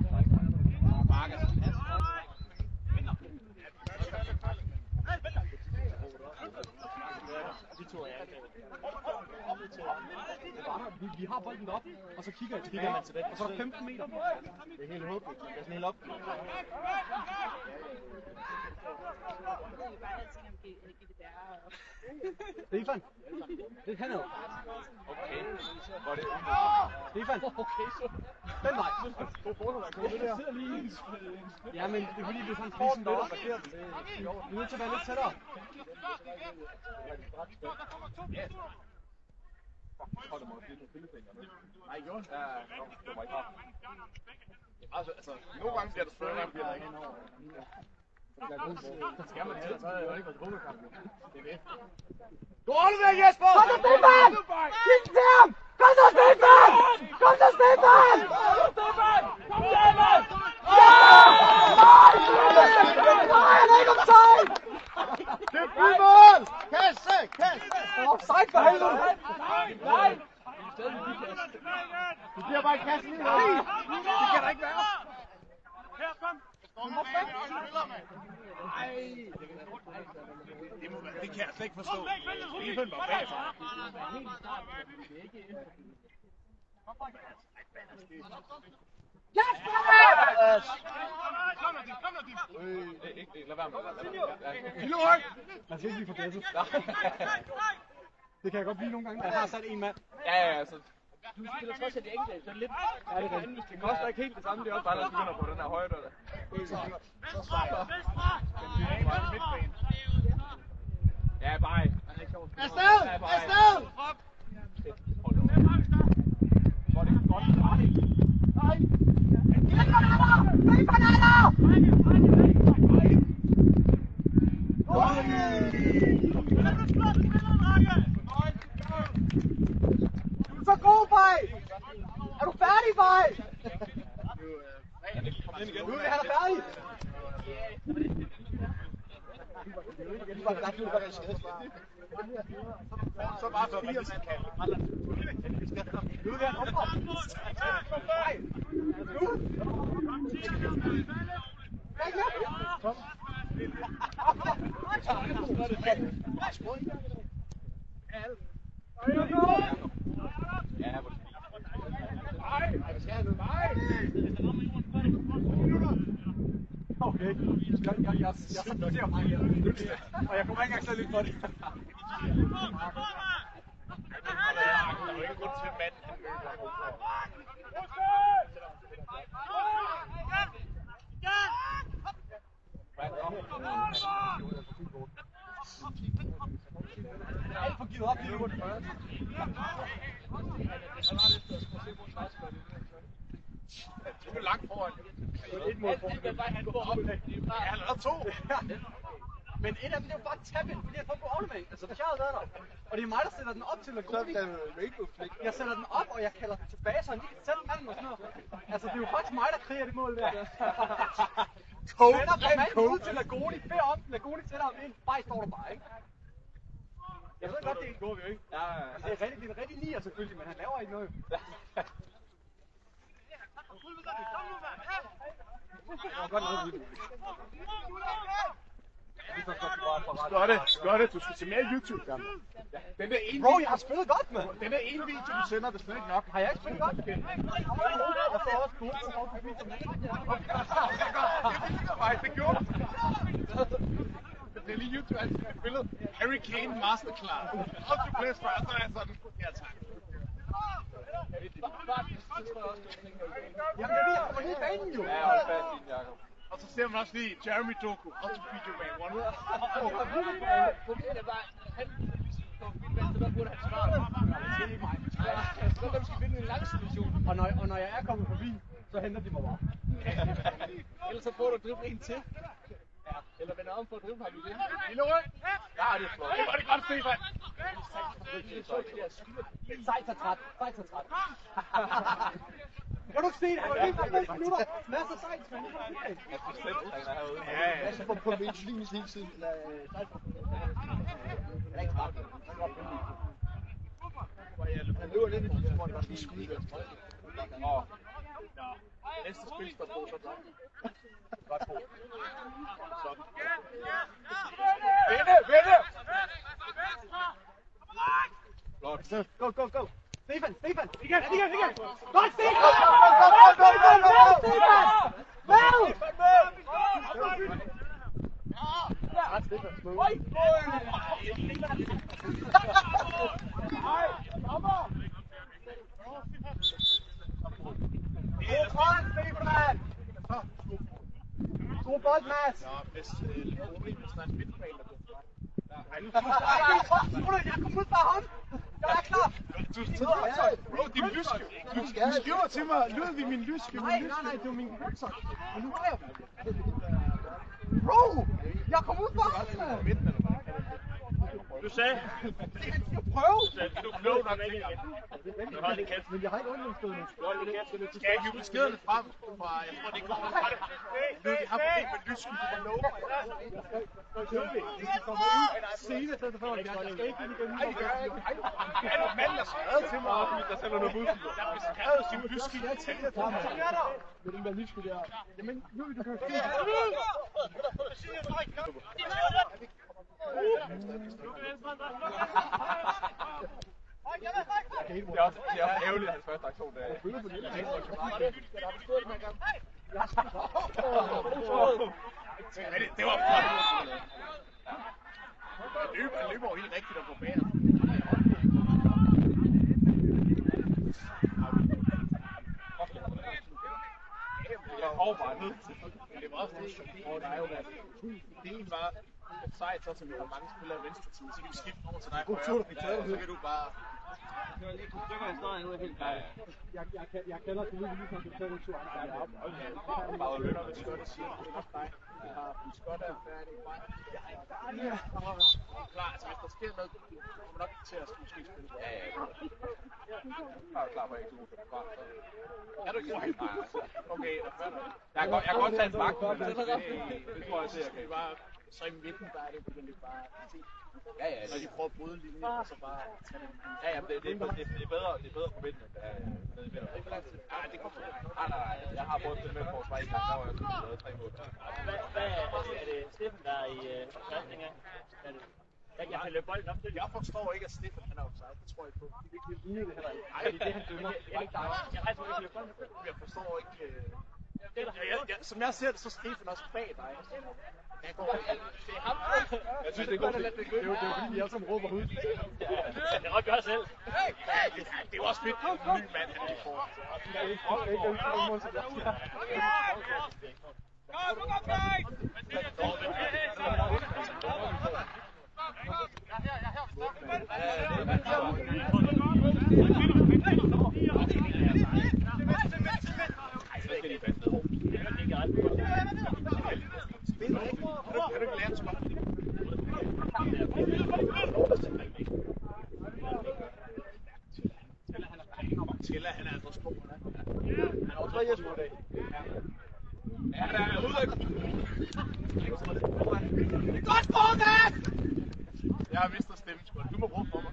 Vi har bolden op, og så kigger man tilbage, og så er der 15 meter. Det er helt håbløst. Det er sådan helt op. Stefan, det kan jeg jo. Okay. Var det Stefan, okay så. Den vej. Ja, men det er fordi, det er sådan en spidsen deroppe. Vi er nødt til at være lidt tættere. Altså, nogle gange bliver det større, og bliver der ikke. Så skal man have, så har jeg ikke været fodboldkamp. Det er det. Du holder der, Jesper! Kom så, Stefan! Giv den til ham! Kom så, Stefan! Kom så, Stefan! Kom, David! Ja! Nej! Nej, han er ikke offside! Det er fuldmål! Kasse! Kasse! Offside for helvede! Nej! Det bliver bare i kassen lige. Det kan jeg slet ikke forstå. Stefan var bagfra. Lad være med det. Man skal ikke blive for blæsset. Det kan jeg godt blive nogle gange, når jeg har sat en mand. Ja, altså. Du spiller trods af det enkelte, så lidt. Ja, det er rigtigt. Det koster ikke helt det samme, det er også Bare når du begynder på den her højde der. Ja, bye. Afsted! Afsted! Du er så god, Fej! Er du færdig, Fej? Nu er han færdig! Så bare for 4 mand. Nu er han oppe! Fej! Kom! Okay, jeg ser mig her. Og jeg kommer ikke engang så lidt for det. Der er jo ikke grund til en mand. Alt for givet op lige nu. Du er langt foran. Et mål foran. Han er 2. Men et af dem, det er jo bare tabben, fordi jeg får på aflevering. Altså, hvis jeg havde været der. Og det er mig, der sætter den op til Lagoni. Jeg sætter den op, og jeg kalder den tilbage, så han lige kan sætte manden og sådan noget. Altså, det er jo faktisk mig, der kreerer det mål der. Vender fra manden ud til Lagoni, beder om, Lagoni sætter ham ind. Bare står der bare, ikke? Jeg ved godt, det går vi jo ikke. Det er en rigtig nier selvfølgelig, men han laver ikke noget. Gør det. Du skal se mere YouTube, gamle. Den der ene Bro, jeg har spillet godt, mand. Den der ene video, du sender, det er slet ikke nok. Har jeg ikke spillet godt? Jeg får også gode på videoen. Det gjorde du. Det er lige YouTube, altså spillet Harry Kane Masterclass. How to play for, og så er jeg sådan, ja tak. Jamen, det er jeg kommer hele banen jo. Ja, hold fast din, Jacob. Og så ser man også lige Jeremy Doku, How to beat your man one. Problemet er bare, han på mit venstre, der burde han svare. Det er ikke mig. Så dem skal vinde en lang situation. Og når jeg er kommet forbi, så henter de mig bare. Ellers så prøver du at drible en til. Ja, eller vender om for at drible ham igen. Lille ryg. Ja, det er flot. Det var det godt, Stefan. Sejt så træt. Kan du ikke se det? Han var lige for 5 minutter. Masser af sejt, man. Jeg skal slet træne herude. Ja. Jeg skal på Vinslins hele tiden. Han løber lidt i den, hvor han bare lige skyder. Næste spil står på, så langt. Sådan. Vinde! Flot. Go. Stefan! Igen! Godt, Stefan! Go! Ja, Stefan, små. God bold, Mads! Nå, hvis Lagoni er snart midtbanen, der bliver Jeg kom ud fra ham! Jeg er klar! Bro, din lyske! Du skriver til mig, Ludvig, min lyske, Nej, det var min rygsok. Men nu har jeg... Bro! Jeg kom ud fra ham! Du sagde, Han skal prøve! du er klog nok ikke. Du har det kæft. Men jeg har ikke undgående. Du har det kæft. Skal jeg hive beskederne frem fra, jeg tror det kommer fra det. Ludvig har problem med lysken, du må love mig. Hvis de kommer ud senere, så er det for, at jeg skal ikke ind igen. Er du mand, der skrevet til mig? Der sender noget bussen. Der har beskrevet sin lyske. Med den der lyske der. Jamen, nu du kan jo se. Det er også ærgerligt, at hans første aktion der. Det var flot. Han løber jo helt rigtigt op på banen. Og bare ned til. Det var også det, der er jo været. Det var sejt, så som vi har mange spillere i venstre tid, så kan vi skifte over til dig på højre. Så kan du bare... Det var lige to stykker i stregen, ud af helt færdigt. Jeg kender til lige som du tager tur. Bare lønner med skørt og siger, det er nok dig. Vi har en skørt der færdig. Klar, altså hvis der sker noget, kommer nok til at måske spille. Ja. Jeg er klar på, at jeg ikke er god til at er du ikke det? Nej, altså. Okay, jeg kan godt tage en bak, men det tror jeg til, jeg kan. Så i midten, der er det begyndt bare at se. Ja, når de prøver at bryde linjen, og så bare tage den. Ja, det er bedre på midten, end det er nede i midten. Nej, det kommer ikke. Nej, jeg har prøvet det med på vej i gang, der var jeg skulle lavet 3 mål. Hvad er det Steffen, der er i pasning af? Jeg kan løbe bolden op til. Jeg forstår ikke, at Steffen han er offside. Det tror jeg på. Det er ikke lige det heller ikke. Nej, det er det, han dømmer. Jeg forstår ikke... Som jeg ser det, så er Steffen også bag dig. Det er ham. Jeg synes, det er godt at lade det gå. Det er jo fordi, jeg som råber ud. Det er godt gøre selv. Det er jo også fedt, at en ny mand, han får. Tilla, han er altså stor. Han er også 3 Jesper i dag. Ja, der er ude. Det er godt format! Jeg har mistet stemmen, sgu. Du må råbe for mig.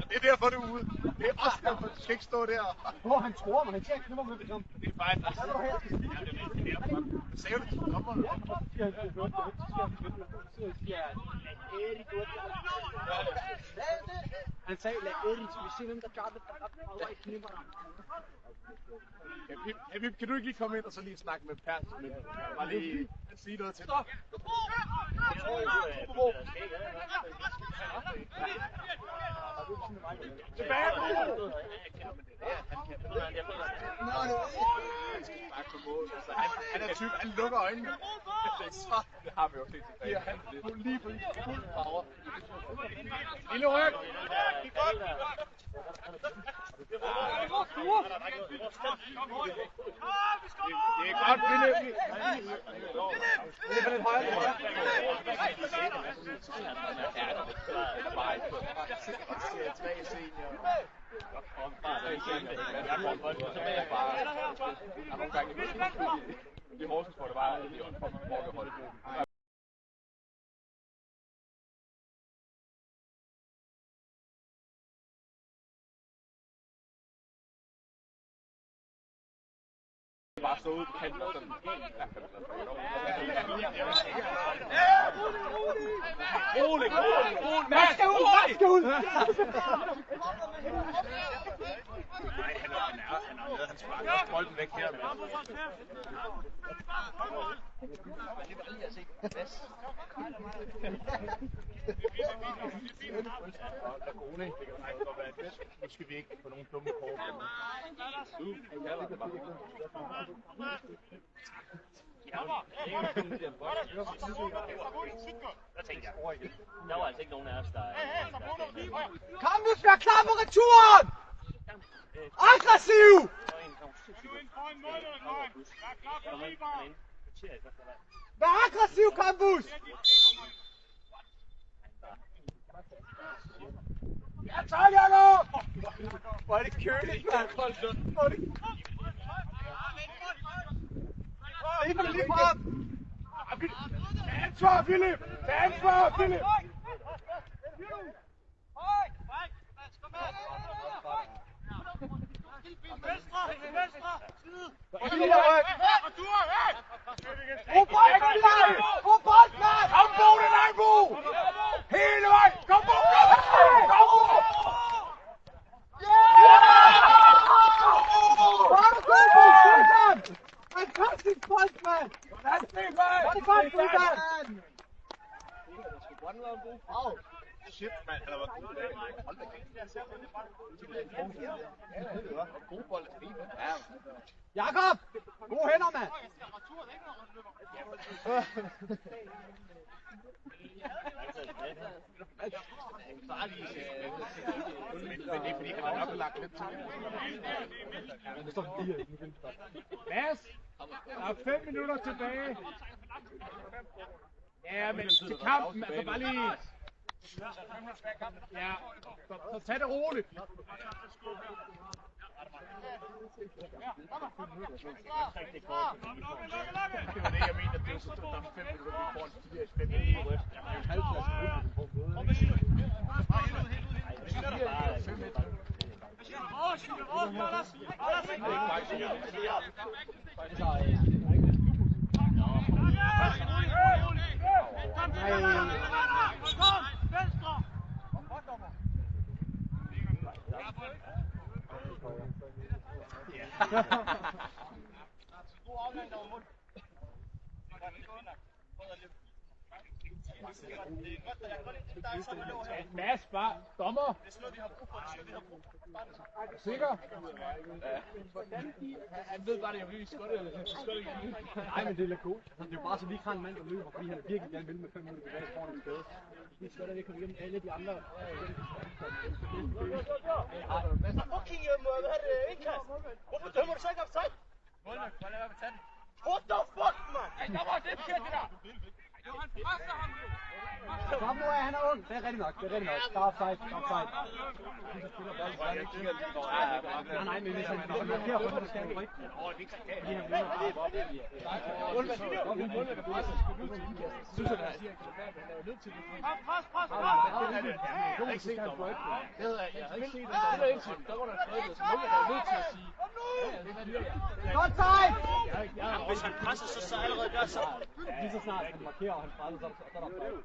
Det er derfor, du er ude. Det er også derfor, du skal ikke stå der. Hvor han tror, men han siger ikke, det var med det samme. Det er fejl. Hvad sagde du til dommeren? Han sagde, lad Erik, vi ser hvem der gør det. Habib, kan du ikke lige komme ind og så lige snakke med Per? Bare lige sige noget til dig. Tilbage! Han er typ, han lukker øjnene. Det har vi jo set tilbage. Han er lige på fuld power. Lille ryg! Det er godt, Philip! Det er lidt højere. Ja, det er bare ikke. Jeg ser 3 senior. Jeg kommer på det, så er jeg bare... Jeg har nogle gange i Horsens, hvor det var i Åndfond, bare stå ude på kanten og sådan rolig! Mads skal ud! Nej, han har lavet hans far. Jeg har bolden væk her. Lagone, det kan faktisk godt være et bedst. Nu skal vi ikke få nogen dumme kort. Der var altså ikke nogen af os, der... Campus, vær klar på returen! Aggressiv! Vær aggressiv, Campus! Ja, tak, Jacob! Hvor er det køligt, mand! Hvor er det... Stefan er lige frem! Tag ansvar, Philip! Tag ansvar, Philip! Venstre! Brug brækken, Leif! bold, mand! Lad os se, mand! Gør det godt, Stefan! Shit, mand. Han har været god i dag. Hold da kæft. God bold er fint. Jakob! Gode hænder, mand! Men det er fordi, han har nok lagt lidt til. Mads, der er 5 minutter tilbage. Ja, men til kampen, altså bare lige... Ja, så tag det roligt. Det var det, jeg mener. Det var så der er 5 minutter, vi får en 4-5 minutter. Mads, bare dommer. Sikker? Han ved bare, det er virkelig skåret. Nej, men det er lidt cool. Altså, det er jo bare så vi ikke har en mand, der løber, fordi han virkelig gerne vil med 5 minutter tilbage foran en skade. Det er skåret, at vi kommer igennem alle de andre. Fucking hvad er det, indkast? Hvorfor dømmer du så ikke offside? Målmand, lad være med tanden. What the fuck, man? Ej, der var det forkert, det der. Kom nu af, han er ung. Det er rigtig nok, det er rigtig nok. Der er offside, der er offside. Nej, men hvis han markerer på det, skal han rykke. Synes jeg, det er nødt til det. Pres! Jeg havde ikke set det. Der var der frødet, så målmand er nødt til at sige. Godt sejt! Hvis han presser, så allerede der så. Lige så snart han markerer, og han presser, så er der offside.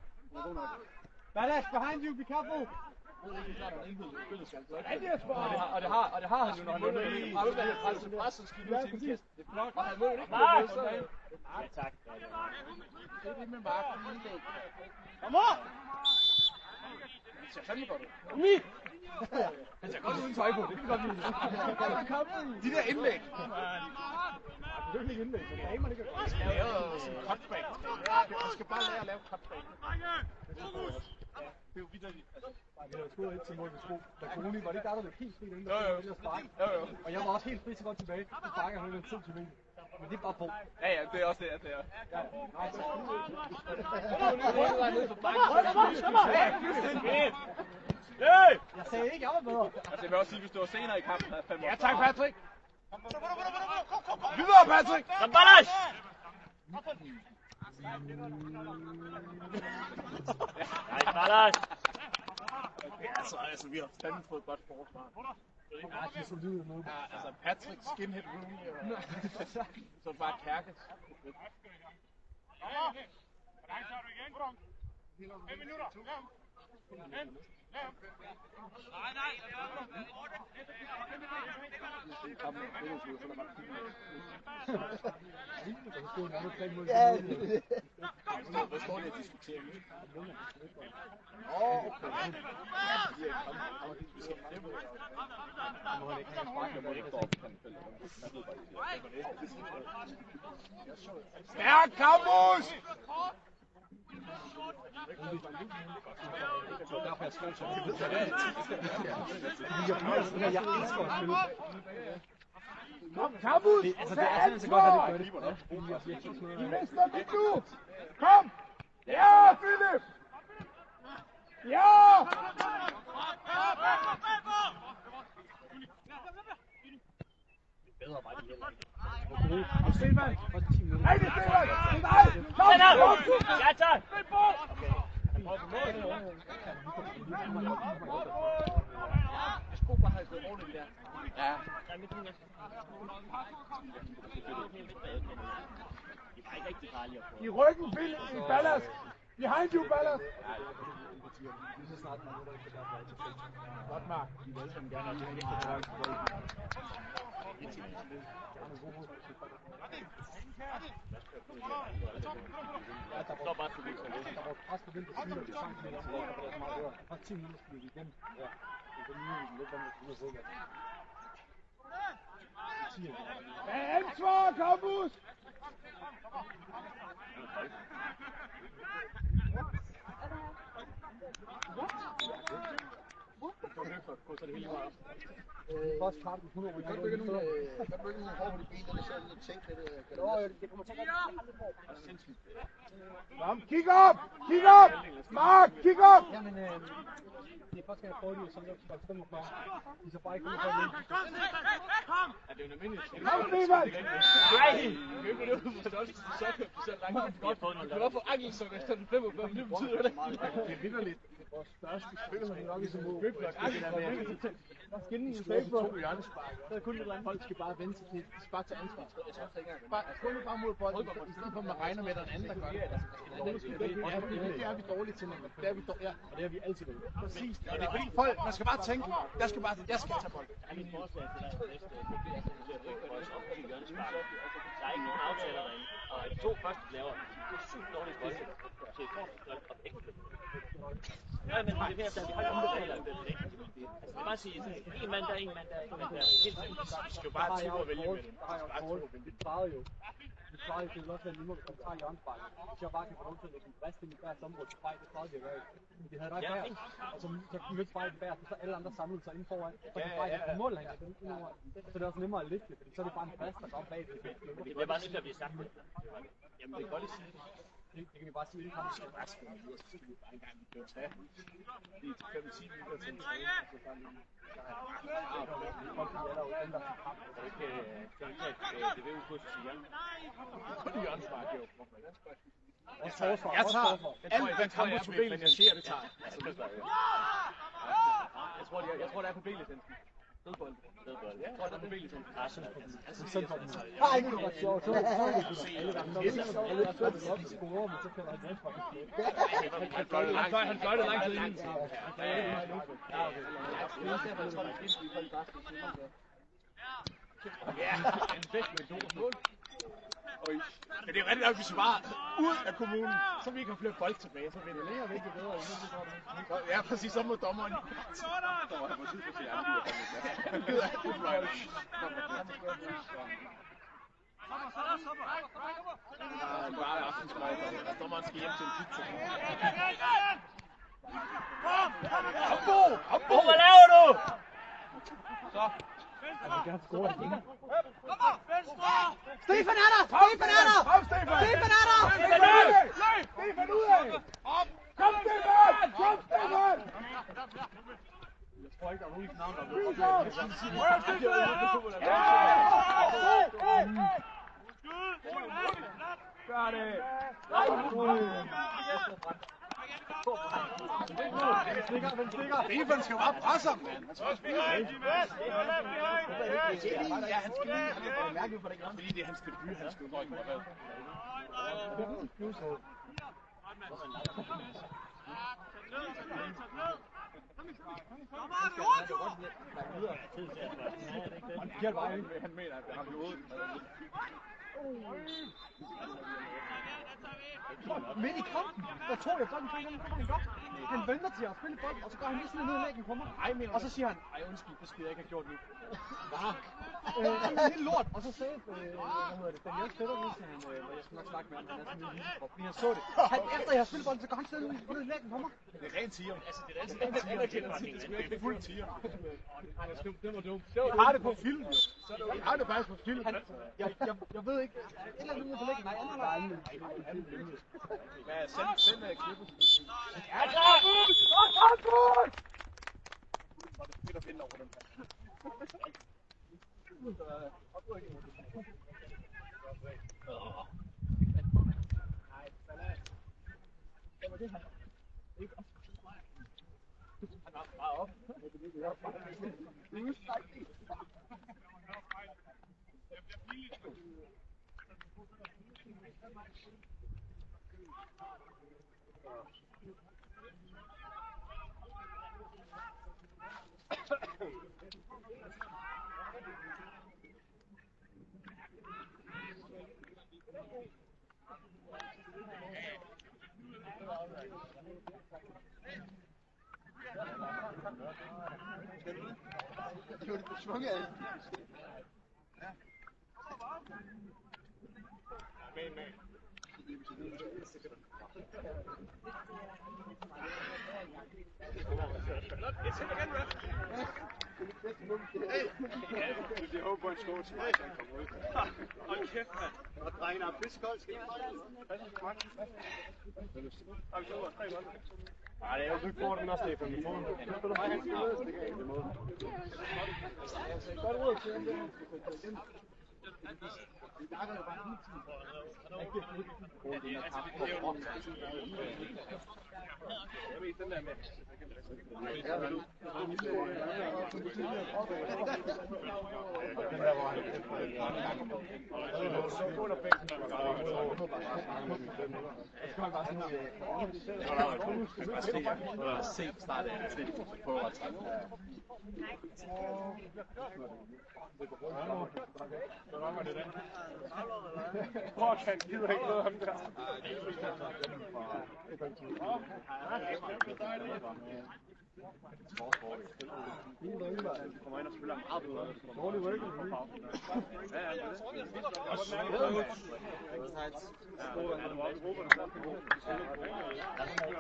Badass, behind you, be careful! Og det har han jo, når han løber i presset, skal du til indkast. Det er flot. Og han må jo ikke blive med sådan. Ja, tak. Det er det med Marken. Kom op! Det ser fandme godt ud. Han ser godt uden tøj på, det kan godt lide. De der indlæg. Det er ikke indlæg, men damer, det kan godt. Jeg skal lave sådan en cutback. Jeg skal bare lære at lave cutback. Det er jo vitterligt. Vi havde scoret et til mål med sko. Da Koni, var det der løb helt fri inden, der Jo. sparke? Jo. Og jeg var også helt fri til godt tilbage. Så sparker han den 2 til meter. Men det er bare på. Ja, det er også det, det er. Ja, nej, så jeg sagde ikke, jeg var bedre. Altså, jeg vil også sige, hvis du var senere i kampen, havde 5 år. Ja, tak, Patrick. Videre, Patrick! Rambalas! Nej, Rambalas! Altså, vi har fandme fået et godt forsvar. Ja, de er solide nu. Ja, altså, Patrick, Skinhead Rooney, og så er det bare Kærkes. Hvor lang tager du igen? 5 minutter. Hvad står det at diskutere? Stærk, Campus! Kom, Campus! Altså, det er så godt, at det gør det. I mister det nu! Kom! Ja, Philip! Ja! Bedre var de heller ikke. Og Stefan! Første 10 minutter. Nej, det er Stefan! Det er dig! Kom! Ja, tak! Jeg skulle bare have gået ordentligt der. Ja. I ryggen, Philip! I ballast! Behind you, Ballas! Lige så snart man ruller ikke der til 5. Godt, Mark. De vil alle sammen gerne have det ekstra træk på bolden. Der står bare forbi for det. Der var pres på vinter siden, og det sang lidt om det, og det er meget bedre. Først 10 minutter skulle vi igennem. Ja. Det er lige lidt, hvad man skal ud og fodbold. Ansvar, Campus! Så det hele meget op. Først kamp i 100 år. Kan du ikke nogen hår på de ben, eller så er det tænkt lidt? Det kommer til at Kom, kig op! Kig op! Mark, kig op! Jamen, det er først, at jeg prøver lige, som jeg skal 45. De så bare ikke kommer for at Er det jo en almindelig ting? Kom, Stefan! Nej! Du kan ikke gå ud for stolse til sokker, så langt. Du kan godt få ankelsokker efter den 45, men det betyder det. Det er vitterligt. Vores største spiller, som nok i sådan en Griplock, det der med Der skal ingen to hjørnespark. Der er kun et eller andet. Folk skal bare vente til, de skal bare tage ansvar. Gå nu bare mod bolden, i stedet for at man regner med, at der er en anden, der gør det. Det er vi dårlige til, nemlig. Det er vi dårlige. Og det har vi altid været. Præcis. Og det er fordi folk, man skal bare tænke, jeg skal tage bolden. Der er mit forslag til dig næste vores offensive hjørnespark. Der er ikke nogen aftaler derinde, og de to første laver sygt dårlige bolde til forsvarshold og ægte. Nej, men det er mere, at vi har ikke omberegnet det. Altså, det er bare at sige, en mand der, en mand der, en mand der. Helt simpelt. Vi skal jo bare turde at vælge med det. Der har jeg jo dårligt. Vi klarede jo. Det vil også være nemmere, hvis man tager hjørnespark. Hvis jeg bare kan få lov til at lægge en brist ind i deres område til Spejl, det klarede vi jo ikke. Men de havde der ikke bært. Og så mødte Spejl bært, så alle andre samlede sig ind foran. Så kan Spejl ikke mål længere. Så det er også nemmere at lægge det, fordi så er det bare en brist, der går bag. Det er bare nemt at blive sagt. Jamen det er godt at sige. Det kan vi bare sige, det kommer Vi skal bare spille videre, så skal vi bare engang tage lige 5-10 minutter til en træning, og så bare lige... Det vil jo kursus i hjælp. Kun i hjørnespark, jo. Jeg tager alt, hvad Campus vil finansiere, det tager jeg. Jeg tror, det er på B-licensen. Dødbold. Jeg tror, det er på B-licensen. Nej, det var sjovt. Så alle scorer, men så kan der ikke Han fløjtede lang tid inden. Ja, en fest med et mål. Men det er rigtigt nok, hvis vi bare ud af kommunen, så vi kan flytte bold tilbage, så vinder længere væk, det bedre. Ja, præcis, så må dommeren. Han gider ikke fløjte. Bare aftensmøjt, og dommeren skal hjem til en pizza. Hambo! Hvad laver du? Så. Han vil gerne score igen. Stefan er der! Stefan er der! Kom, Stefan! Stefan er der! Stefan ud af! Kom, Stefan! Kom, Stefan! Jeg tror ikke, der er nogen navn, der er Gør det! Stefan skal bare presse ham, mand! Ja, han skal lige mærke på det hjørne. Fordi det er hans debut, han skal rykke mig med. Han mener, at han blev ude. Midt i kampen, der tog jeg bolden fra hinanden, kommer han godt. Han venter til at spille bolden, og så går han lige sådan ned i læggen på mig. Og så siger han, Ej, undskyld, det skulle jeg ikke have gjort nu. det er helt lort. Og så sagde Daniel Fætterhusen, hvor jeg skal nok snakke med ham, han er sådan en lille krop, fordi han så det. Efter jeg har spillet bolden, så går han sådan ned i læggen på mig. Det er rent tiger. Altså, det er altid rent tiger. Det er fuldt tiger. Det var dumt. Jeg har det på film, jo. Jeg har det faktisk på film. Jeg ved ikke, et eller andet nede på læggen. Nej, Ja, send klippet. Ja, Campus! Campus! Fedt at finde over den her. Han var bare op. Jeg håber på en skål, så jeg kan komme ud. Hold kæft, mand. Og drengen er fiskold, skal I Nej, det er jo ikke for den også, Stefan. Vi får den. Nej, han skal ud og stikke af. Godt råd til ham der. Jeg ved den der med. Den der var så under bænken. Se startet af det på at trække. Så rammer det den. Han gider ikke noget ham der. Kommer ind og spiller meget bedre. Dårlig ryggen.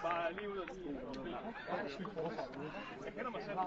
Bare lige ud og lige. Jeg kender mig selv.